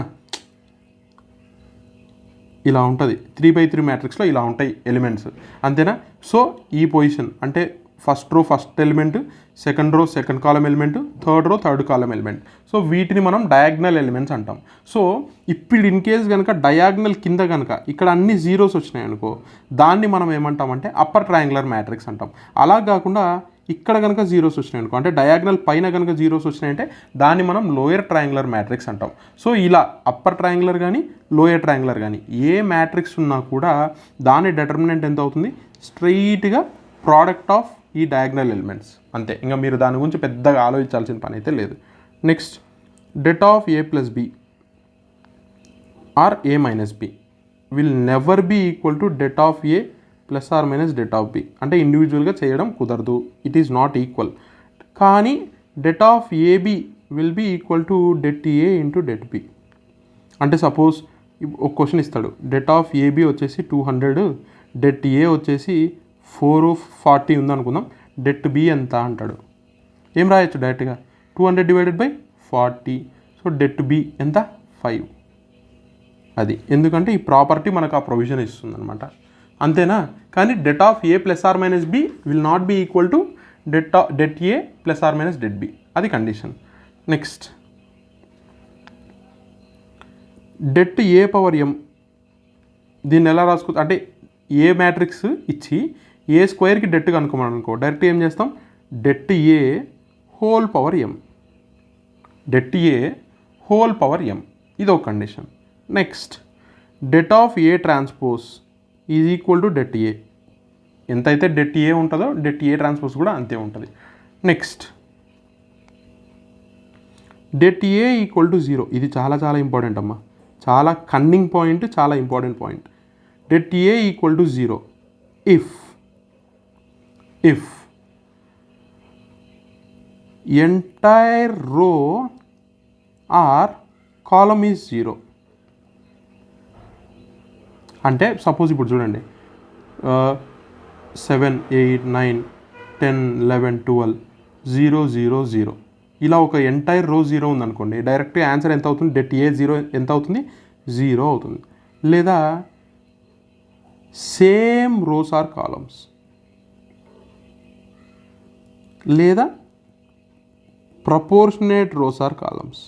ఇలా ఉంటుంది 3/3 మ్యాట్రిక్స్లో ఇలా ఉంటాయి ఎలిమెంట్స్ అంతేనా? సో ఈ పొజిషన్ అంటే first row first element, second row second column element, third row third కాలం ఎలిమెంట్. సో వీటిని మనం డయాగ్నల్ ఎలిమెంట్స్ అంటాం. సో ఇప్పుడు ఇన్ కేస్ కనుక డయాగ్నల్ కింద కనుక ఇక్కడ అన్ని జీరోస్ వచ్చినాయి అనుకో, దాన్ని మనం ఏమంటామంటే అప్పర్ ట్రయాంగులర్ మ్యాట్రిక్స్ అంటాం. అలా కాకుండా ఇక్కడ కనుక జీరోస్ వచ్చినాయి అనుకో, అంటే డయాగ్నల్ పైన కనుక జీరోస్ వచ్చినాయంటే దాన్ని మనం లోయర్ ట్రయాంగులర్ మ్యాట్రిక్స్ అంటాం. సో ఇలా అప్పర్ ట్రయాంగులర్ కానీ లోయర్ ట్రయాంగులర్ కానీ ఏ మ్యాట్రిక్స్ ఉన్నా కూడా దాని డిటర్మినెంట్ ఎంత అవుతుంది? స్ట్రైట్గా ప్రోడక్ట్ ఆఫ్ ఈ డయాగ్నల్ ఎలిమెంట్స్ అంతే. ఇంకా మీరు దాని గురించి పెద్దగా ఆలోచించాల్సిన పని అయితే లేదు. Next det of a plus b or a minus b will never be equal to det of a plus or minus det of b. అంటే ఇండివిజువల్గా చేయడం కుదరదు, ఇట్ ఈస్ నాట్ ఈక్వల్. కానీ det of ab will be equal to det a into det b. అంటే suppose ఒక question ఇస్తాడు, det of ab వచ్చేసి 200, det a వచ్చేసి 440 ఉందనుకుందాం, det b ఎంత అంటాడు. ఏం రాయొచ్చు డైరెక్ట్గా 200 / 40. సో det b ఎంత? 5. అది ఎందుకంటే ఈ ప్రాపర్టీ మనకు ఆ ప్రొవిజన్ ఇస్తుంది అనమాట అంతేనా. కానీ det of a plus or minus b will not be equal to det a plus or minus det b, అది condition. Next det A power M, దీన్ని ఎలా రాసుకోవచ్చు అంటే ఏ మ్యాట్రిక్స్ ఇచ్చి ఏ స్క్వేర్కి డెట్ కనుక్కోమని అనుకో, డైరెక్ట్ ఏం చేస్తాం, det A whole power m, det A whole power m, ఇది ఒక condition. Next det of A transpose is equal to det A, ఎంతైతే డెట్ ఏ ఉంటుందో డెట్ ఏ ట్రాన్స్పోజ్ కూడా అంతే ఉంటుంది. Next det A equal to 0, ఇది చాలా చాలా ఇంపార్టెంట్ అమ్మా, చాలా కన్నింగ్ పాయింట్, చాలా important point. Debt A equal to 0 if entire రో ఆర్ కాలమ్ ఈజ్ 0. అంటే సపోజ్ ఇప్పుడు చూడండి 7 8 9 10 11 12 0 0 0 ఇలా ఒక ఎంటైర్ రో 0 ఉందనుకోండి, డైరెక్ట్గా ఆన్సర్ ఎంత అవుతుంది, డెట్ ఏ 0 ఎంత అవుతుంది, 0 అవుతుంది. లేదా సేమ్ రోస్ ఆర్ కాలమ్స్, లేదా proportionate rows or columns.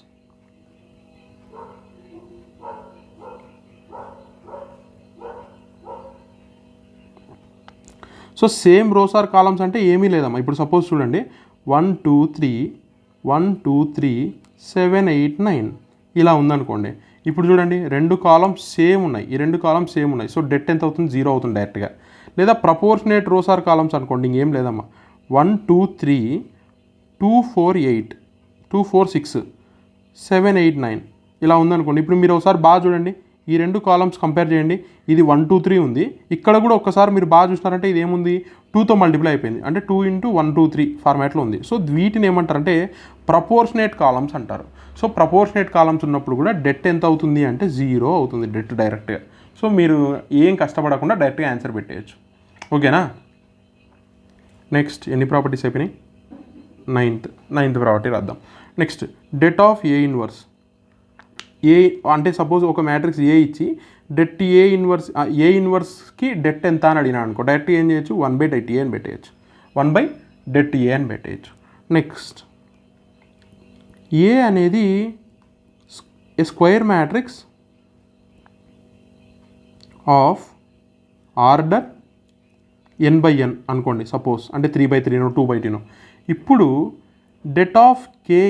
So same rows or columns అంటే ఏమీ లేదమ్మా. ఇప్పుడు సపోజ్ చూడండి 1 2 3 1 2 3 7 8 9 ఇలా ఉందనుకోండి. ఇప్పుడు చూడండి రెండు కాలమ్స్ సేమ్ ఉన్నాయి, ఈ రెండు కాలమ్స్ సేమ్ ఉన్నాయి. సో డెట్ ఎంత అవుతుంది, 0 అవుతుంది డైరెక్ట్గా. లేదా ప్రపోర్షనేట్ రోస్ ఆర్ కాలమ్స్ అనుకోండి, ఇంకేం లేదమ్మా. 1 2 3 2 4 8 2 4 6 7 8 9 ఇలా ఉందనుకోండి. ఇప్పుడు మీరు ఒకసారి బాగా చూడండి, ఈ రెండు కాలమ్స్ కంపేర్ చేయండి. ఇది 1 2 3 ఉంది, ఇక్కడ కూడా ఒక్కసారి మీరు బాగా చూసినారంటే ఇది ఏముంది, 2తో మల్టిప్లై అయిపోయింది, అంటే 2 × 1 2 3 ఫార్మాట్లో ఉంది. సో వీటిని ఏమంటారంటే ప్రపోర్షనేట్ కాలమ్స్ అంటారు. సో ప్రపోర్షనేట్ కాలమ్స్ ఉన్నప్పుడు కూడా డెట్ ఎంత అవుతుంది అంటే 0 అవుతుంది డెట్ డైరెక్ట్గా. సో మీరు ఏం కష్టపడకుండా డైరెక్ట్గా ఆన్సర్ పెట్టేయచ్చు. ఓకేనా. నెక్స్ట్ ఎన్ని ప్రాపర్టీస్ అయిపోయినాయి, నైన్త్ ప్రాపర్టీ రాద్దాం. Next det of A inverse, A అంటే సపోజ్ ఒక మ్యాట్రిక్స్ ఏ ఇచ్చి డెట్ ఏ ఇన్వర్స్కి డెట్ ఎంత అని అడిగినా అనుకో, డైరెక్ట్ ఏం చేయొచ్చు, 1/det అని పెట్టేయచ్చు, 1/det అని పెట్టేయచ్చు. నెక్స్ట్ ఏ అనేది a square matrix of order n/n అనుకోండి సపోజ్, అంటే 3/3 2/2. ఇప్పుడు డెట్ ఆఫ్ కే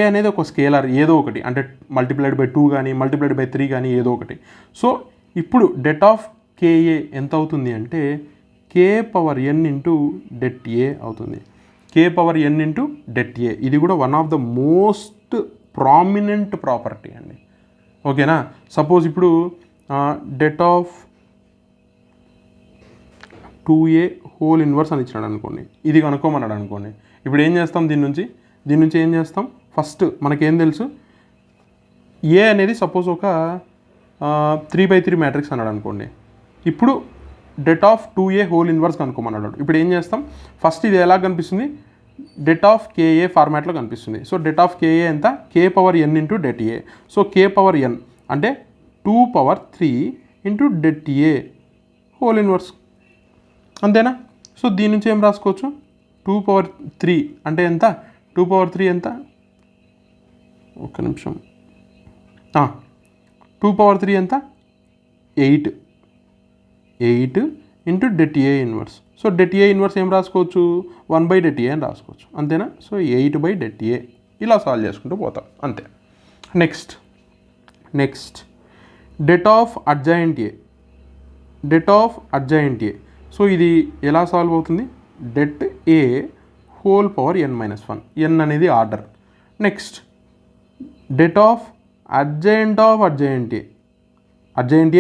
అనేది ఒక స్కేలర్ ఏదో ఒకటి, అంటే మల్టిప్లైడ్ బై 2 కానీ మల్టిప్లైడ్ బై 3 కానీ ఏదో ఒకటి. సో ఇప్పుడు డెట్ ఆఫ్ కేఏ ఎంత అవుతుంది అంటే k⁴n × det A అవుతుంది, k⁴n × det A. ఇది కూడా one of the most prominent property అండి. ఓకేనా. సపోజ్ ఇప్పుడు det of 2a whole inverse అని ఇచ్చినాడు అనుకోండి, ఇది కనుక్కోమన్నాడు అనుకోండి. ఇప్పుడు ఏం చేస్తాం, దీని నుంచి ఏం చేస్తాం, ఫస్ట్ మనకేం తెలుసు, ఏ అనేది సపోజ్ ఒక 3/3 మ్యాట్రిక్స్ అన్నాడు అనుకోండి. ఇప్పుడు det of 2a whole inverse కనుక్కోమన్నాడు. ఇప్పుడు ఏం చేస్తాం, ఫస్ట్ ఇది ఎలా కనిపిస్తుంది, డెట్ ఆఫ్ కేఏ ఫార్మాట్లో కనిపిస్తుంది. సో డెట్ ఆఫ్ కేఏ ఎంత, k⁴n × det A. So k⁴n అంటే 2⁴ × det A హోల్ ఇన్వర్స్, అంతేనా. సో దీని నుంచి ఏం రాసుకోవచ్చు, 2⁴ అంటే ఎంత, 2⁴ ఎంత, ఒక్క నిమిషం, 2⁴ ఎంత, 8 × det A inverse. So det A inverse ఏం రాసుకోవచ్చు, 1/det A అని రాసుకోవచ్చు, అంతేనా. సో 8/det A ఇలా సాల్వ్ చేసుకుంటూ పోతాం, అంతే. Next det of adjoint A, so ఇది ఎలా సాల్వ్ అవుతుంది, det A whole power n-1, n అనేది order. Next det of adjoint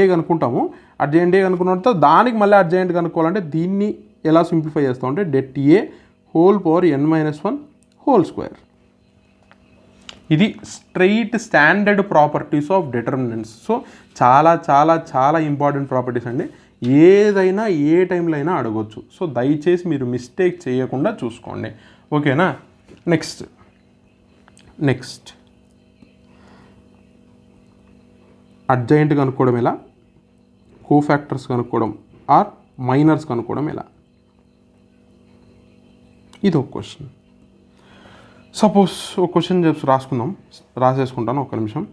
A కనుక్కుంటాము. అడ్జాయింట్ ఏ కనుక్కున్న తర్వాత దానికి మళ్ళీ అడ్జాయింట్ కనుక్కోవాలంటే దీన్ని ఎలా సింప్లిఫై చేస్తాం అంటే det A whole power n-1 whole square. ఇది straight standard properties of determinants. So చాలా చాలా చాలా ఇంపార్టెంట్ ప్రాపర్టీస్ అండి. ఏదైనా ఏ టైంలో అయినా అడగొచ్చు. సో దయచేసి మీరు మిస్టేక్ చేయకుండా చూసుకోండి, ఓకేనా. నెక్స్ట్ అడ్జాయింట్ కనుక్కోవడం ఎలా, కోఫ్యాక్టర్స్ కనుక్కోవడం ఆర్ మైనర్స్ కనుక్కోవడం ఎలా, ఇది ఒక క్వశ్చన్. సపోజ్ ఒక క్వశ్చన్ రాసేసుకుంటాను, ఒక్క నిమిషం.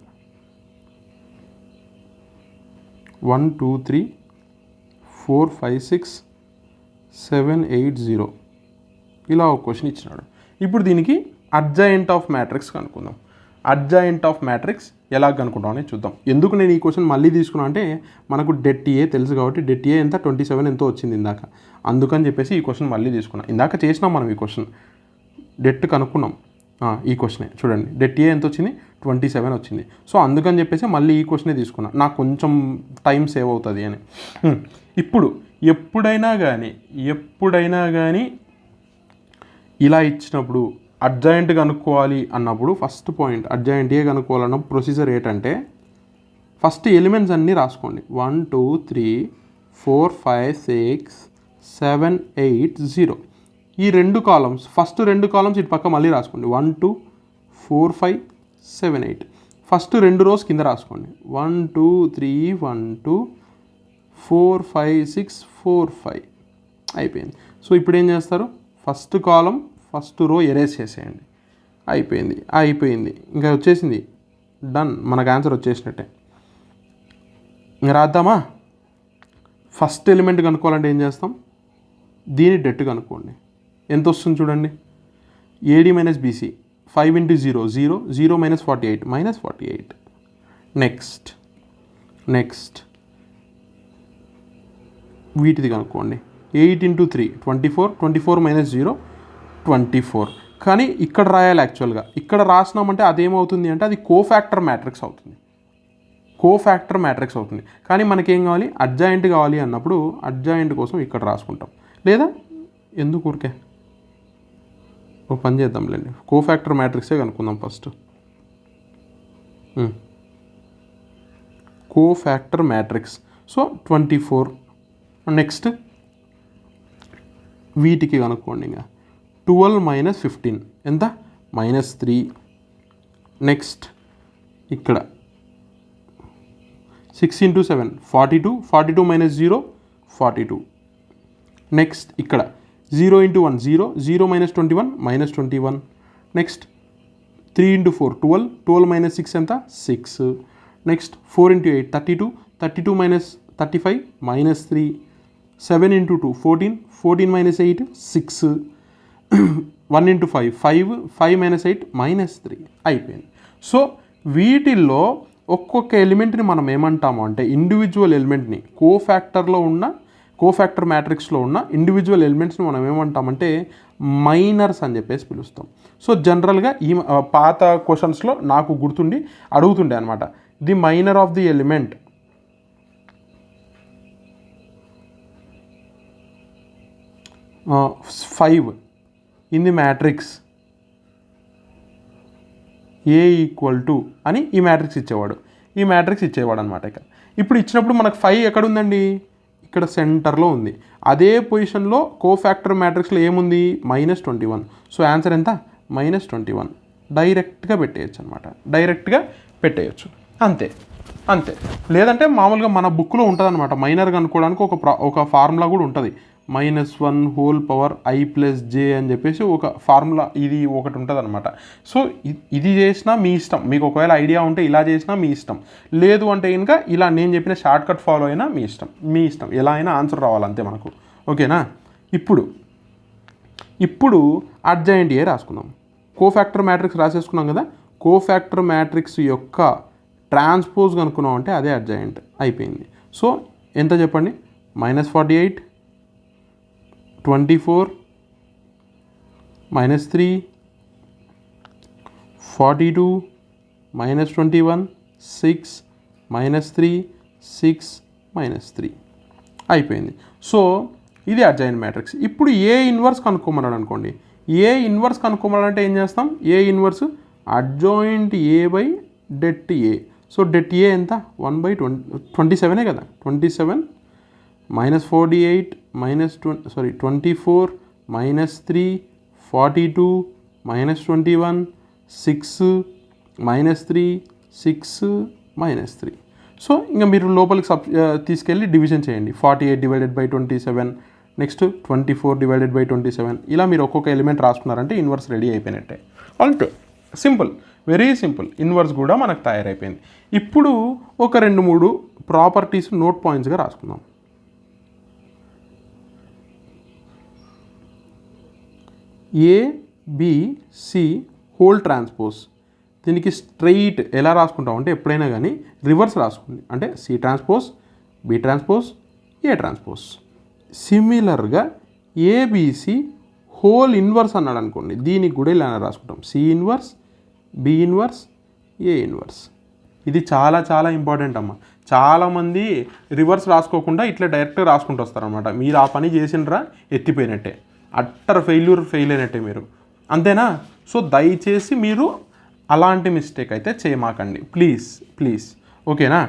1 2 3 4 5 6 7 8 0 ఇలా ఒక క్వశ్చన్ ఇచ్చినాడు. ఇప్పుడు దీనికి అడ్జాయింట్ ఆఫ్ మ్యాట్రిక్స్ కనుక్కుందాం. అడ్జాయింట్ ఆఫ్ మ్యాట్రిక్స్ ఎలా కనుక్కుంటామని చూద్దాం. ఎందుకు నేను ఈ క్వశ్చన్ మళ్ళీ తీసుకున్నా అంటే మనకు డెట్ ఏ తెలుసు కాబట్టి డెట్ ఏ ఎంత 27 ఎంతో వచ్చింది ఇందాక, అందుకని చెప్పేసి ఈ క్వశ్చన్ మళ్ళీ తీసుకున్నాం. ఇందాక చేసినాం మనం ఈ క్వశ్చన్, డెట్ కనుక్కున్నాం. ఈ క్వశ్చనే చూడండి, డెట్ ఏ ఎంత వచ్చింది 27 వచ్చింది. సో అందుకని చెప్పేసి మళ్ళీ ఈ క్వశ్చనే తీసుకున్నా, నాకు కొంచెం టైం సేవ్ అవుతుంది అని. ఇప్పుడు ఎప్పుడైనా కానీ ఇలా ఇచ్చినప్పుడు అడ్జాయింట్ కనుక్కోవాలి అన్నప్పుడు ఫస్ట్ పాయింట్ అడ్జాయింట్ ఏ కనుక్కోవాలన్నప్పుడు ప్రొసీజర్ ఏంటంటే ఫస్ట్ ఎలిమెంట్స్ అన్నీ రాసుకోండి. 1 2 3 4 5 6 7 8 0 ఈ రెండు కాలమ్స్, ఫస్ట్ రెండు కాలమ్స్ ఇటు పక్క మళ్ళీ రాసుకోండి. 1 2 4 5 7 8 ఫస్ట్ రెండు రోస్ కింద రాసుకోండి. 1 2 3 1 2 4 5 6 4 5 అయిపోయింది. సో ఇప్పుడు ఏం చేస్తారు, ఫస్ట్ కాలం ఫస్ట్ రో ఎరేస్ చేసేయండి. అయిపోయింది ఇంకా వచ్చేసింది, డన్, మనకు ఆన్సర్ వచ్చేసినట్టే. ఇంకా రాద్దామా? ఫస్ట్ ఎలిమెంట్ కనుక్కోవాలంటే ఏం చేస్తాం, దీని డెట్ కనుక్కోండి. ఎంత వస్తుంది చూడండి, ఏడి మైనస్ బీసీ 5 × 0 0 0 - 48 -48. నెక్స్ట్ వీటిది కనుక్కోండి. 8 × 3 24 24 - 0 24. కానీ ఇక్కడ రాయాలి యాక్చువల్గా, ఇక్కడ రాసినామంటే అదేమవుతుంది అంటే అది కోఫ్యాక్టర్ మ్యాట్రిక్స్ అవుతుంది. కానీ మనకేం కావాలి, అడ్జాయింట్ కావాలి అన్నప్పుడు అడ్జాయింట్ కోసం ఇక్కడ రాసుకుంటాం, లేదా ఎందుకు ఊరికే ఒక పని చేద్దాంలేండి, కోఫ్యాక్టర్ మ్యాట్రిక్సే కనుక్కుందాం first. Cofactor matrix, so 24. Next వీటికి కనుక్కోండి. ఇంకా 12 - 15 ఎంత, -3. నెక్స్ట్ ఇక్కడ 6 × 7 42 42 - 0 42. నెక్స్ట్ ఇక్కడ 0 × 1 0 0 - 21 -21. నెక్స్ట్ 3 × 4 12 12 - 6 ఎంత, 6. నెక్స్ట్ 4 × 8 32 32 - 35 -3. 7 × 2 14 14 - 8 6. 1 × 5 5 5 - 8 -3 అయిపోయింది. సో వీటిల్లో ఒక్కొక్క ఎలిమెంట్ని మనం ఏమంటాము అంటే ఇండివిజువల్ ఎలిమెంట్ని కోఫ్యాక్టర్ మ్యాట్రిక్స్లో ఉన్న ఇండివిజువల్ ఎలిమెంట్స్ని మనం ఏమంటామంటే మైనర్స్ అని చెప్పేసి పిలుస్తాం. సో జనరల్గా ఈ పాత క్వశ్చన్స్లో నాకు గుర్తుండి అడుగుతుండే అనమాట, the minor of the element five in the matrix A equal to అని ఈ మ్యాట్రిక్స్ ఇచ్చేవాడు అనమాట. ఇప్పుడు ఇచ్చినప్పుడు మనకు 5 ఎక్కడ ఉందండి, ఇక్కడ సెంటర్లో ఉంది. అదే పొజిషన్లో కోఫ్యాక్టర్ మ్యాట్రిక్స్లో ఏముంది, -21. సో ఆన్సర్ ఎంత, -21. డైరెక్ట్గా పెట్టేయచ్చు అంతే. లేదంటే మామూలుగా మన బుక్లో ఉంటుంది అనమాట, మైనర్ కనుక్కోవడానికి ఒక ఫార్ములా కూడా ఉంటుంది, -1/i+j అని చెప్పేసి ఒక ఫార్ములా ఇది ఒకటి ఉంటుంది అనమాట. సో ఇది చేసినా మీ ఇష్టం, మీకు ఒకవేళ ఐడియా ఉంటే ఇలా చేసినా మీ ఇష్టం, లేదు అంటే ఇంకా ఇలా నేను చెప్పిన షార్ట్ కట్ ఫాలో అయినా మీ ఇష్టం ఎలా అయినా ఆన్సర్ రావాలంతే మనకు, ఓకేనా. ఇప్పుడు అడ్జాయింట్ ఏ రాసుకుందాం. కోఫ్యాక్టర్ మ్యాట్రిక్స్ రాసేసుకున్నాం కదా, కోఫ్యాక్టర్ మ్యాట్రిక్స్ యొక్క ట్రాన్స్పోజ్ కనుక్కున్నాం అంటే అదే అడ్జాయింట్ అయిపోయింది. సో ఎంత చెప్పండి, -48 24 -3 42 -21 6 -3 6 -3 అయిపోయింది. సో ఇది అడ్జాయింట్ మ్యాట్రిక్స్. ఇప్పుడు ఏ ఇన్వర్స్ కనుక్కోమన్నాడు అనుకోండి, ఏ ఇన్వర్స్ కనుక్కోమన్నాడంటే ఏం చేస్తాం, A inverse adjoint A by det A. So det A ఎంత, 1/27 కదా, 27 -48 -24 -3 42 -21 6 -3 6 -3. సో ఇంకా మీరు లోపలికి తీసుకెళ్ళి డివిజన్ చేయండి. 48/27, నెక్స్ట్ 24/27, ఇలా మీరు ఒక్కొక్క ఎలిమెంట్ రాసుకున్నారంటే ఇన్వర్స్ రెడీ అయిపోయినట్టే. All simple. Very simple. Inverse కూడా మనకు తయారైపోయింది. ఇప్పుడు ఒక 2-3 ప్రాపర్టీస్ నోట్ పాయింట్స్గా రాసుకుందాం. ABC whole transpose. దీనికి స్ట్రైట్ ఎలా రాసుకుంటాం అంటే ఎప్పుడైనా కానీ రివర్స్ రాసుకోండి. అంటే C transpose, B transpose, A transpose. సిమిలర్గా ఏబిసి హోల్ ఇన్వర్స్ అన్నాడు అనుకోండి, దీనికి కూడా ఇలా రాసుకుంటాం. C inverse, B inverse, A inverse. ఇది చాలా చాలా ఇంపార్టెంట్ అమ్మ. చాలామంది రివర్స్ రాసుకోకుండా ఇట్లా డైరెక్ట్గా రాసుకుంటూ వస్తారనమాట. మీరు ఆ పని చేసినరా ఎత్తిపోయినట్టే, అట్టర్ ఫెయిల్ అయినట్టే మీరు, అంతేనా? సో దయచేసి మీరు అలాంటి మిస్టేక్ అయితే చేయమాకండి ప్లీజ్. ఓకేనా?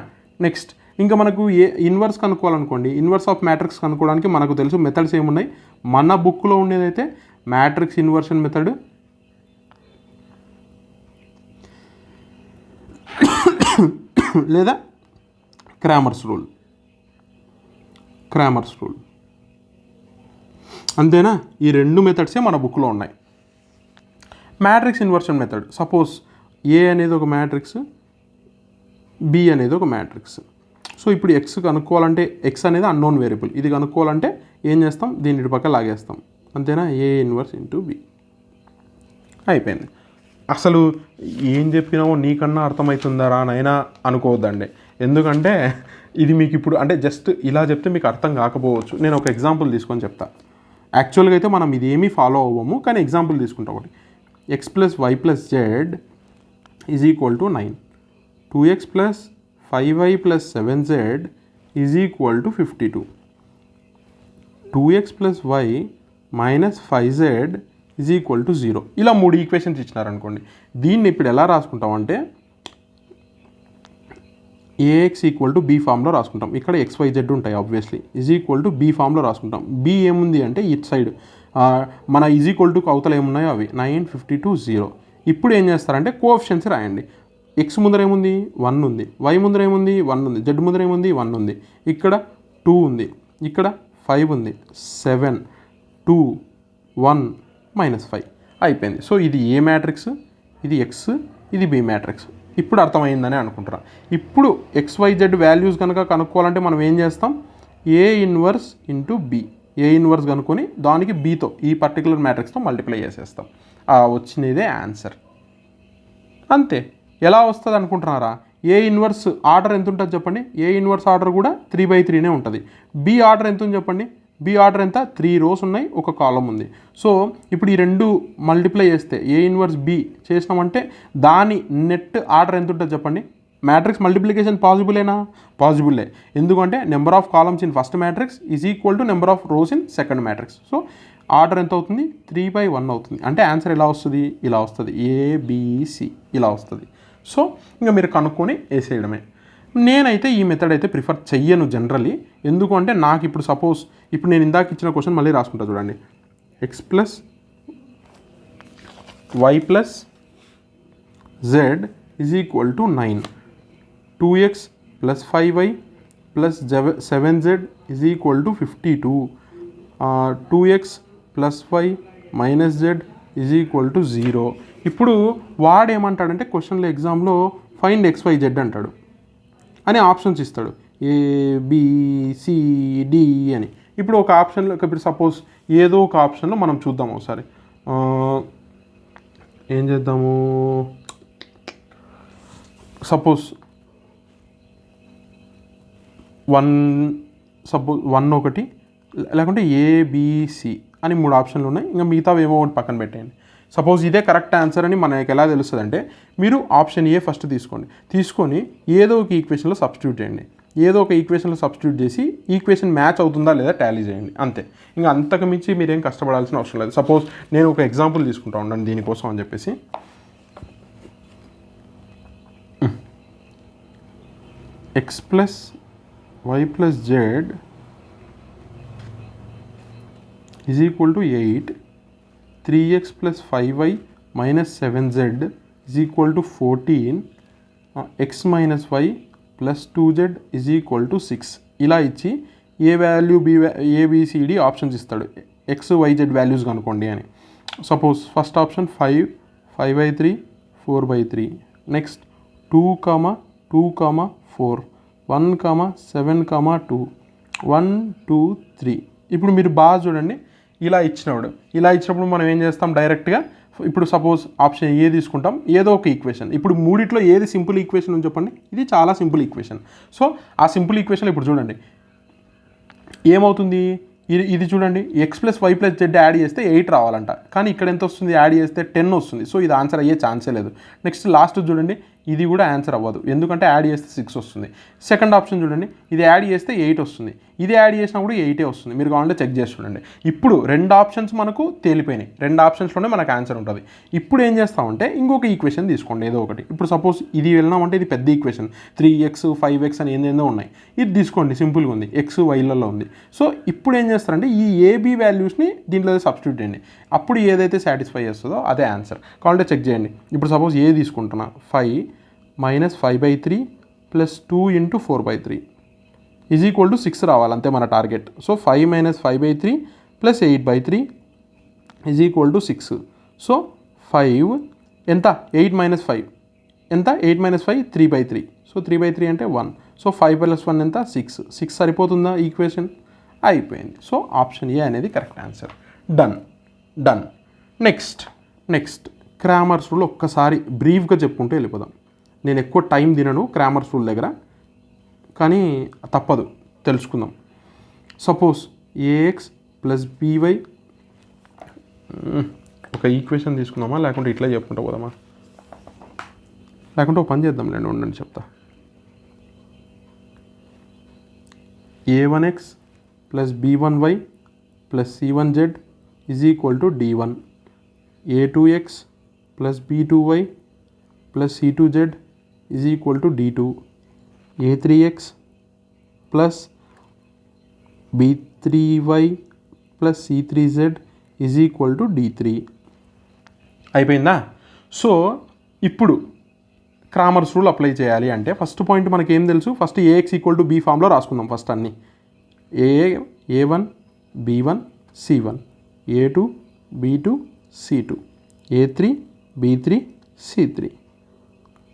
నెక్స్ట్ ఇంకా మనకు ఏ ఇన్వర్స్ కనుక్కోవాలనుకోండి, ఇన్వర్స్ ఆఫ్ మ్యాట్రిక్స్ కనుక్కోవడానికి మనకు తెలుసు మెథడ్స్ ఏమున్నాయి. మన బుక్లో ఉండేదైతే మ్యాట్రిక్స్ ఇన్వర్షన్ మెథడ్, లేదా క్రామర్స్ రూల్. అంతేనా? ఈ 2 మెథడ్సే మన బుక్లో ఉన్నాయి. Matrix inversion method, suppose A అనేది ఒక మ్యాట్రిక్స్, బి అనేది ఒక మ్యాట్రిక్స్. సో ఇప్పుడు ఎక్స్ కనుక్కోవాలంటే ఎక్స్ అనేది అన్నోన్ వేరియబుల్, ఇది కనుక్కోవాలంటే ఏం చేస్తాం, దీని ఇటు పక్క లాగేస్తాం. అంతేనా? ఏ ఇన్వర్స్ ఇంటూ బి అయిపోయింది. అసలు ఏం చెప్పినావో నీకన్నా అర్థమవుతుందారా నైనా అనుకోవద్దండి. ఎందుకంటే ఇది మీకు ఇప్పుడు అంటే జస్ట్ ఇలా చెప్తే మీకు అర్థం కాకపోవచ్చు. నేను ఒక ఎగ్జాంపుల్ తీసుకొని చెప్తా. యాక్చువల్గా అయితే మనం ఇది ఏమీ ఫాలో అవ్వము, కానీ ఎగ్జాంపుల్ తీసుకుంటాం. ఒకటి x + y + z = 9, 2x + 5y + 7z = 52, 2x + y - 5z = 0. ఇలా 3 ఈక్వేషన్స్ ఇచ్చినారనుకోండి. దీన్ని ఇప్పుడు ఎలా రాసుకుంటామంటే ax = b ఫామ్లో రాసుకుంటాం. ఇక్కడ xyz ఉంటాయి ఆబ్వియస్లీ. బి ఫామ్లో రాసుకుంటాం. బి ఏముంది అంటే ఇట్ సైడ్ మన = అవతల ఏమున్నాయో అవి 9, 52, 0. ఇప్పుడు ఏం చేస్తారంటే కోఎఫిషియన్స్ రాయండి. ఎక్స్ ముందర ఏముంది, 1 ఉంది. వై ముందర ఏముంది, 1 ఉంది. జెడ్ ముందర ఏముంది, 1 ఉంది. ఇక్కడ 2 ఉంది. ఇక్కడ 5 ఉంది. 7, 2, 1, -5 అయిపోయింది. సో ఇది ఏ మ్యాట్రిక్స్, ఇది ఎక్స్, ఇది బి మ్యాట్రిక్స్. ఇప్పుడు అర్థమైందని అనుకుంటారా? ఇప్పుడు XYZ వాల్యూస్ కనుక కనుక్కోవాలంటే మనం ఏం చేస్తాం, A inverse into B. A inverse కనుక్కొని దానికి బీతో ఈ పర్టికులర్ మ్యాట్రిక్స్తో మల్టిప్లై చేసేస్తాం. వచ్చినదే ఆన్సర్. అంతే. ఎలా వస్తుంది అనుకుంటున్నారా? ఏ ఇన్వర్స్ ఆర్డర్ ఎంత ఉంటుంది చెప్పండి. ఏ ఇన్వర్స్ ఆర్డర్ కూడా 3/3 ఉంటుంది. బి ఆర్డర్ ఎంత ఉంది చెప్పండి. బి ఆర్డర్ ఎంత, 3 రోస్ ఉన్నాయి, ఒక కాలం ఉంది. సో ఇప్పుడు ఈ 2 మల్టిప్లై చేస్తే ఏ ఇన్వర్స్ బి చేసినామంటే దాని నెట్ ఆర్డర్ ఎంత ఉంటుంది చెప్పండి. మ్యాట్రిక్స్ మల్టిప్లికేషన్ పాసిబులేనా? పాసిబులే. ఎందుకంటే number of columns in first matrix = number of rows in second matrix. So order ఎంత అవుతుంది, 3/1 అవుతుంది. అంటే ఆన్సర్ ఎలా వస్తుంది, ఇలా వస్తుంది. ఏబిసి ఇలా వస్తుంది. సో ఇంకా మీరు కనుక్కొని వేసేయడమే. నేనైతే ఈ మెథడ్ అయితే ప్రిఫర్ చెయ్యను జనరలీ. ఎందుకంటే నాకు ఇప్పుడు సపోజ్ ఇప్పుడు నేను ఇందాక ఇచ్చిన క్వశ్చన్ మళ్ళీ రాసుకుంటా చూడండి. x + y + z = 9, 2x + 5y + 7z = 52, 2x + y - z = 0. ఇప్పుడు వాడు ఏమంటాడంటే క్వశ్చన్లో ఎగ్జామ్లో ఫైండ్ XYZ అంటాడు అని ఆప్షన్స్ ఇస్తాడు, ABCD అని. ఇప్పుడు ఒక ఆప్షన్లో ఇప్పుడు సపోజ్ ఏదో ఒక ఆప్షన్లో మనం చూద్దాం ఒకసారి. ఏం చేద్దాము, సపోజ్ 1 ఒకటి, లేకుంటే ABC అని 3 ఆప్షన్లు ఉన్నాయి. ఇంకా మిగతావి ఏమో ఒకటి పక్కన పెట్టేయండి. సపోజ్ ఇదే కరెక్ట్ ఆన్సర్ అని మనకి ఎలా తెలుస్తుంది అంటే మీరు ఆప్షన్ ఏ ఫస్ట్ తీసుకొని ఏదో ఒక ఈక్వేషన్లో సబ్స్టిట్యూట్ చేయండి. ఏదో ఒక ఈక్వేషన్లో సబ్స్టిట్యూట్ చేసి ఈక్వేషన్ మ్యాచ్ అవుతుందా లేదా టాలీ చేయండి, అంతే. ఇంకా అంతకు మించి మీరేం కష్టపడాల్సిన అవసరం లేదు. సపోజ్ నేను ఒక ఎగ్జాంపుల్ తీసుకుంటా ఉండండి దీనికోసం అని చెప్పేసి. x + y + z = 8, 3x + 5y - 7z = 14, x - y + 2z = 6. ఇలా ఇచ్చి ఏ వాల్యూ ABCD ఆప్షన్స్ ఇస్తాడు. XYZ వాల్యూస్ కనుక్కోండి అని. Suppose first option 5, 5/3, 4/3. నెక్స్ట్ 2, 2, 4, 1, 7, 2, 1, 2, 3. ఇప్పుడు మీరు బాగా చూడండి, ఇలా ఇచ్చినప్పుడు మనం ఏం చేస్తాం డైరెక్ట్గా, ఇప్పుడు సపోజ్ ఆప్షన్ ఏ తీసుకుంటాం, ఏదో ఒక ఈక్వేషన్. ఇప్పుడు మూడిట్లో ఏది సింపుల్ ఈక్వేషన్ అని చెప్పండి, ఇది చాలా సింపుల్ ఈక్వేషన్. సో ఆ సింపుల్ ఈక్వేషన్ ఇప్పుడు చూడండి ఏమవుతుంది, ఇది చూడండి x+y+z యాడ్ చేస్తే 8 రావాలంట, కానీ ఇక్కడ ఎంత వస్తుంది, యాడ్ చేస్తే 10 వస్తుంది. సో ఇది ఆన్సర్ అయ్యే ఛాన్సే లేదు. నెక్స్ట్ లాస్ట్ చూడండి, ఇది కూడా ఆన్సర్ అవ్వదు, ఎందుకంటే యాడ్ చేస్తే 6 వస్తుంది. సెకండ్ ఆప్షన్ చూడండి, ఇది యాడ్ చేస్తే 8 వస్తుంది, ఇది యాడ్ చేసినా కూడా 8 వస్తుంది. మీరు కావాలంటే చెక్ చేసి చూడండి. ఇప్పుడు రెండు ఆప్షన్స్ మనకు తేలిపోయినాయి, రెండు ఆప్షన్స్లోనే మనకు ఆన్సర్ ఉంటుంది. ఇప్పుడు ఏం చేస్తామంటే ఇంకొక ఈక్వేషన్ తీసుకోండి ఏదో ఒకటి. ఇప్పుడు సపోజ్ ఇది వెళ్ళినామంటే ఇది పెద్ద ఈక్వేషన్, 3x 5x అని ఏందేందో ఉన్నాయి. ఇది తీసుకోండి, సింపుల్గా ఉంది, x yలలో ఉంది. సో ఇప్పుడు ఏం చేస్తారంటే ఈ ఏబీ వాల్యూస్ని దీంట్లో సబ్స్టిట్యూట్ చేయండి, అప్పుడు ఏదైతే సాటిస్ఫై చేస్తుందో అదే ఆన్సర్. కావాలంటే చెక్ చేయండి. ఇప్పుడు సపోజ్ ఏ తీసుకుంటున్నా, 5 - 5/3 + 2 × 4/3 = 6 రావాలి, అంతే మన టార్గెట్. సో 5 - 5/3 + 8/3 = 6. సో 5 ఎంత, 8 - 5 ఎంత, 8 - 5 3/3. సో 3/3 అంటే 1. సో 5 + 1 ఎంత, 6. 6 సరిపోతుందా ఈక్వేషన్, అయిపోయింది. సో ఆప్షన్ ఏ అనేది correct answer. Done. Next Cramer's rule ఒక్కసారి బ్రీఫ్గా చెప్పుకుంటూ వెళ్ళిపోదాం. నేను ఎక్కువ టైం తినను క్రామర్స్ రూల్ దగ్గర, కానీ తప్పదు, తెలుసుకుందాం. సపోజ్ ax + by, ఒక ఈక్వేషన్ తీసుకుందామా, లేకుంటే ఇట్లా చెప్పుకుంటూ పోదామా, లేకుంటే ఒక పని చేద్దాం, ఉండండి చెప్తా. a1x + b1y + c1z = d1. a2x + b2y + c2z = d2. a3x + b3y + c3z = d3. అయిపోయిందా? సో ఇప్పుడు క్రామర్స్ రూల్ అప్లై చేయాలి అంటే ఫస్ట్ పాయింట్ మనకి ఏం తెలుసు, ఫస్ట్ ax = b ఫామ్లో రాసుకుందాం. ఫస్ట్ అన్ని a1 b1 c1, a2 b2 c2, a3 b3 c3.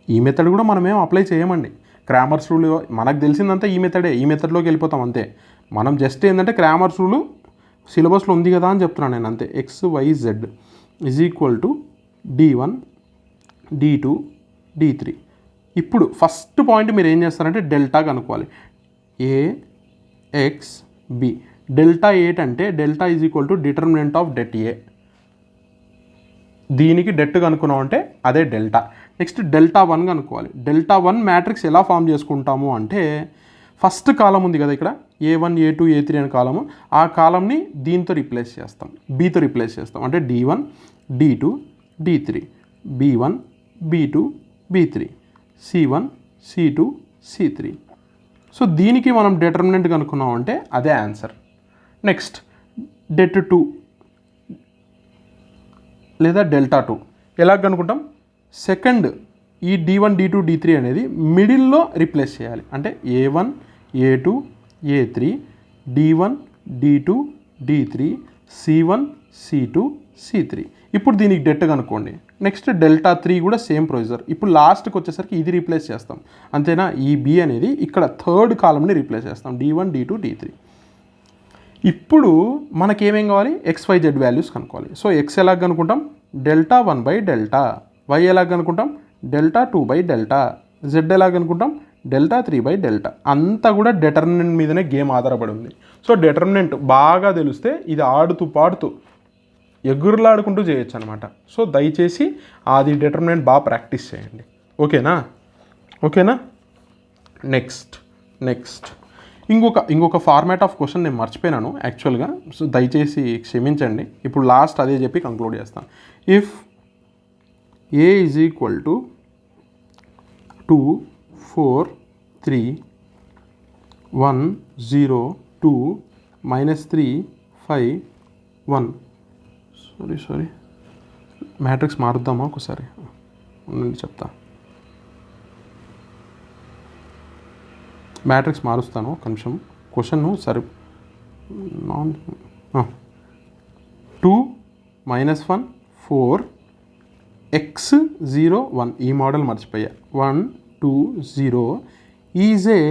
ఈ మెథడ్ కూడా మనమేం అప్లై చేయమండి. క్రామర్స్ రూల్ మనకు తెలిసిందంతా ఈ మెథడ్లోకి వెళ్ళిపోతాం అంతే. మనం జస్ట్ ఏంటంటే క్రామర్స్ రూల్ సిలబస్లో ఉంది కదా అని చెప్తున్నాను నేను అంతే. x y z = d1 d2 d3. ఇప్పుడు ఫస్ట్ పాయింట్ మీరు ఏం చేస్తారంటే డెల్టా కనుక్కోవాలి. ఏ ఎక్స్ బి, డెల్టా ఏంటంటే delta = determinant of det A. దీనికి డెట్ కనుక్కున్నాం అంటే అదే డెల్టా. నెక్స్ట్ డెల్టా 1 కనుక్కోవాలి. డెల్టా 1 మ్యాట్రిక్స్ ఎలా ఫామ్ చేసుకుంటాము అంటే, ఫస్ట్ కాలం ఉంది కదా ఇక్కడ, a1 a2 a3 అనే కాలము, ఆ కాలంని దీంతో రిప్లేస్ చేస్తాం, బీతో రిప్లేస్ చేస్తాం. అంటే d1 d2 d3, b1 b2 b3, c1 c2 c3. So దీనికి మనం డిటర్మినెంట్ కనుక్కున్నాం అంటే అదే ఆన్సర్. నెక్స్ట్ డెట్ 2 లేదా డెల్టా 2 ఎలా కనుక్కుంటాం, సెకండ్ ఈ d1 d2 d3 అనేది మిడిల్లో రిప్లేస్ చేయాలి. అంటే a1 a2 a3 d1 d2 d3 c1 c2 c3. ఇప్పుడు దీనికి డెట్ కనుక్కోండి. నెక్స్ట్ డెల్టా 3 కూడా సేమ్ ప్రొసీజర్. ఇప్పుడు లాస్ట్కి వచ్చేసరికి ఇది రీప్లేస్ చేస్తాం, అంతేనా. ఈ బి అనేది ఇక్కడ థర్డ్ కాలంని రీప్లేస్ చేస్తాం, d1 d2 d3. ఇప్పుడు మనకేమేం కావాలి, xyz వాల్యూస్ కనుక్కోవాలి. సో x ఎలా కనుక్కుంటాం, డెల్టా 1/డెల్టా, y ఎలా కనుక్కుంటాం, డెల్టా 2/డెల్టా, z ఎలా కనుక్కుంటాం, డెల్టా 3/డెల్టా. అంతా కూడా డిటర్మినెంట్ మీదనే గేమ్ ఆధారపడి ఉంది. సో డిటర్మినెంట్ బాగా తెలిస్తే ఇది ఆడుతూ పాడుతూ ఎగురులాడుకుంటూ చేయొచ్చు అనమాట. సో దయచేసి అది డిటర్మినెంట్ బాగా ప్రాక్టీస్ చేయండి. ఓకేనా. నెక్స్ట్ ఇంకొక ఫార్మాట్ ఆఫ్ క్వశ్చన్ నేను మర్చిపోయినాను యాక్చువల్గా. సో దయచేసి క్షమించండి. ఇప్పుడు లాస్ట్ అదే చెప్పి కంక్లూడ్ చేస్తాను. If A = 2 4 3 1 0 2 -3 5 1. సారీ మ్యాట్రిక్స్ మారుద్దామా ఒకసారి, చెప్తా. మ్యాట్రిక్స్ మారుస్తాను ఒక నిమిషం. క్వశ్చన్ సరే, 2 - 1 4 ఎక్స్ 0 1 ఈ మోడల్ మర్చిపోయా 1 2 0 ఈజ్ ఏ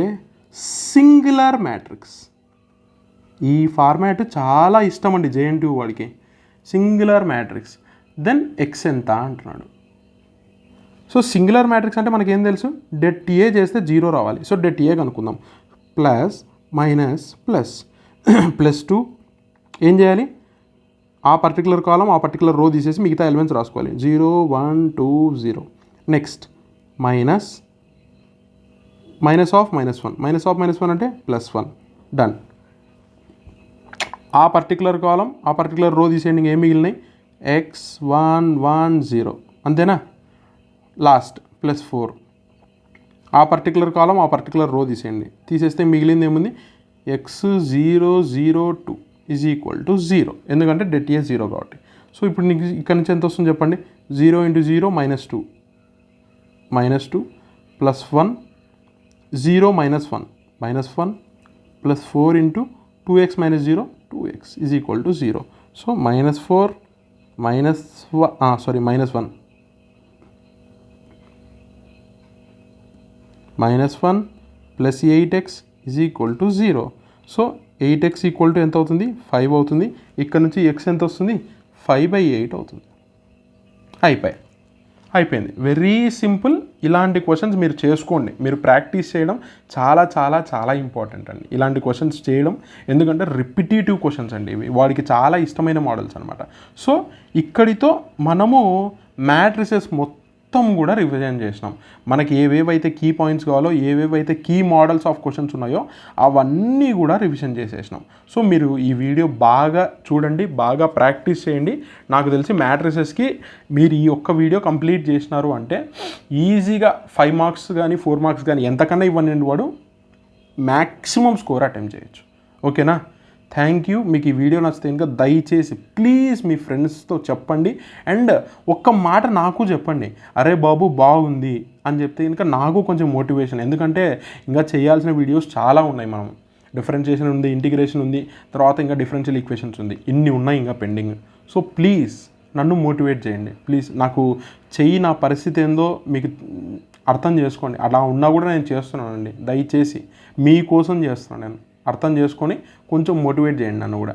సింగులర్ మ్యాట్రిక్స్. ఈ ఫార్మాట్ చాలా ఇష్టం అండి జేఎన్టీయూ వాడికి. సింగులర్ మ్యాట్రిక్స్ దెన్ ఎక్స్ ఎంత అంటున్నాడు. సో సింగులర్ మ్యాట్రిక్స్ అంటే మనకేం తెలుసు, డెట్ ఏ చేస్తే 0 రావాలి. సో డెట్ ఏ కనుక్కుందాం. ప్లస్ మైనస్ ప్లస్ ప్లస్ 2 ఏం చేయాలి, ఆ పర్టికులర్ కాలం ఆ పర్టికులర్ రో తీసేసి మిగతా ఎలిమెంట్స్ రాసుకోవాలి. 0 1 2 0. Next minus minus of minus 1 minus of minus 1 అంటే ప్లస్ 1. డన్. ఆ పర్టికులర్ కాలం ఆ పర్టికులర్ రో తీసేయండి, ఏం మిగిలినాయి x 1 1 0 అంతేనా. Last plus 4. ఆ పర్టికులర్ కాలం ఆ పర్టికులర్ రో తీసేయండి, తీసేస్తే మిగిలింది ఏముంది x 0 0 2 ఈజ్ ఈక్వల్ టు 0, ఎందుకంటే డెట్ ఏ 0 కాబట్టి. సో ఇప్పుడు నీకు ఇక్కడ నుంచి ఎంత వస్తుంది చెప్పండి. 0 × 0 -2 -2 plus 1 0 -1 -1 plus 4 × 2x - 0 2x is equal to 0. So -4 -1 -1 plus 8x is equal to 0. So 8x equal to ఎంత అవుతుంది 5 అవుతుంది. ఇక్కడ నుంచి x ఎంత వస్తుంది 5/8 అవుతుంది. అయిపోయింది. Very simple. ఇలాంటి క్వశ్చన్స్ మీరు చేసుకోండి. మీరు ప్రాక్టీస్ చేయడం చాలా చాలా చాలా ఇంపార్టెంట్ అండి ఇలాంటి క్వశ్చన్స్ చేయడం, ఎందుకంటే రిపిటేటివ్ క్వశ్చన్స్ అండి ఇవి, వాడికి చాలా ఇష్టమైన మోడల్స్ అనమాట. సో ఇక్కడితో మనము మ్యాట్రిసెస్ మొత్తం కూడా రివిజన్ చేసినాం. మనకి ఏవేవైతే కీ పాయింట్స్ కావాలో, ఏవేవైతే కీ మోడల్స్ ఆఫ్ క్వశ్చన్స్ ఉన్నాయో అవన్నీ కూడా రివిజన్ చేసేసినాం. సో మీరు ఈ వీడియో బాగా చూడండి, బాగా ప్రాక్టీస్ చేయండి. నాకు తెలిసి మ్యాట్రిసెస్కి మీరు ఈ ఒక్క వీడియో కంప్లీట్ చేసినారు అంటే ఈజీగా 5 మార్క్స్ కానీ 4 మార్క్స్ కానీ ఎంతకన్నా ఇవ్వనండి వాడు మ్యాక్సిమం స్కోర్ అటెంప్ట్ చేయొచ్చు. ఓకేనా. Thank you. మీకు ఈ వీడియో నచ్చితే ఇంకా దయచేసి ప్లీజ్ మీ ఫ్రెండ్స్తో చెప్పండి. అండ్ ఒక్క మాట నాకు చెప్పండి, అరే బాబు బాగుంది అని చెప్తే ఇంకా నాకు కొంచెం మోటివేషన్, ఎందుకంటే ఇంకా చేయాల్సిన వీడియోస్ చాలా ఉన్నాయి. మనం డిఫరెన్షియేషన్ ఉంది, ఇంటిగ్రేషన్ ఉంది, తర్వాత ఇంకా డిఫరెన్షియల్ ఈక్వేషన్స్ ఉంది, ఇన్ని ఉన్నాయి ఇంకా పెండింగ్. సో ప్లీజ్ నన్ను మోటివేట్ చేయండి ప్లీజ్. నాకు నా పరిస్థితి ఏందో మీకు అర్థం చేసుకోండి. అలా ఉన్నా కూడా నేను చేస్తున్నానండి. దయచేసి మీకోసం చేస్తున్నాను నేను. అర్థం చేసుకొని కొంచెం మోటివేట్ చేయండి నన్ను కూడా.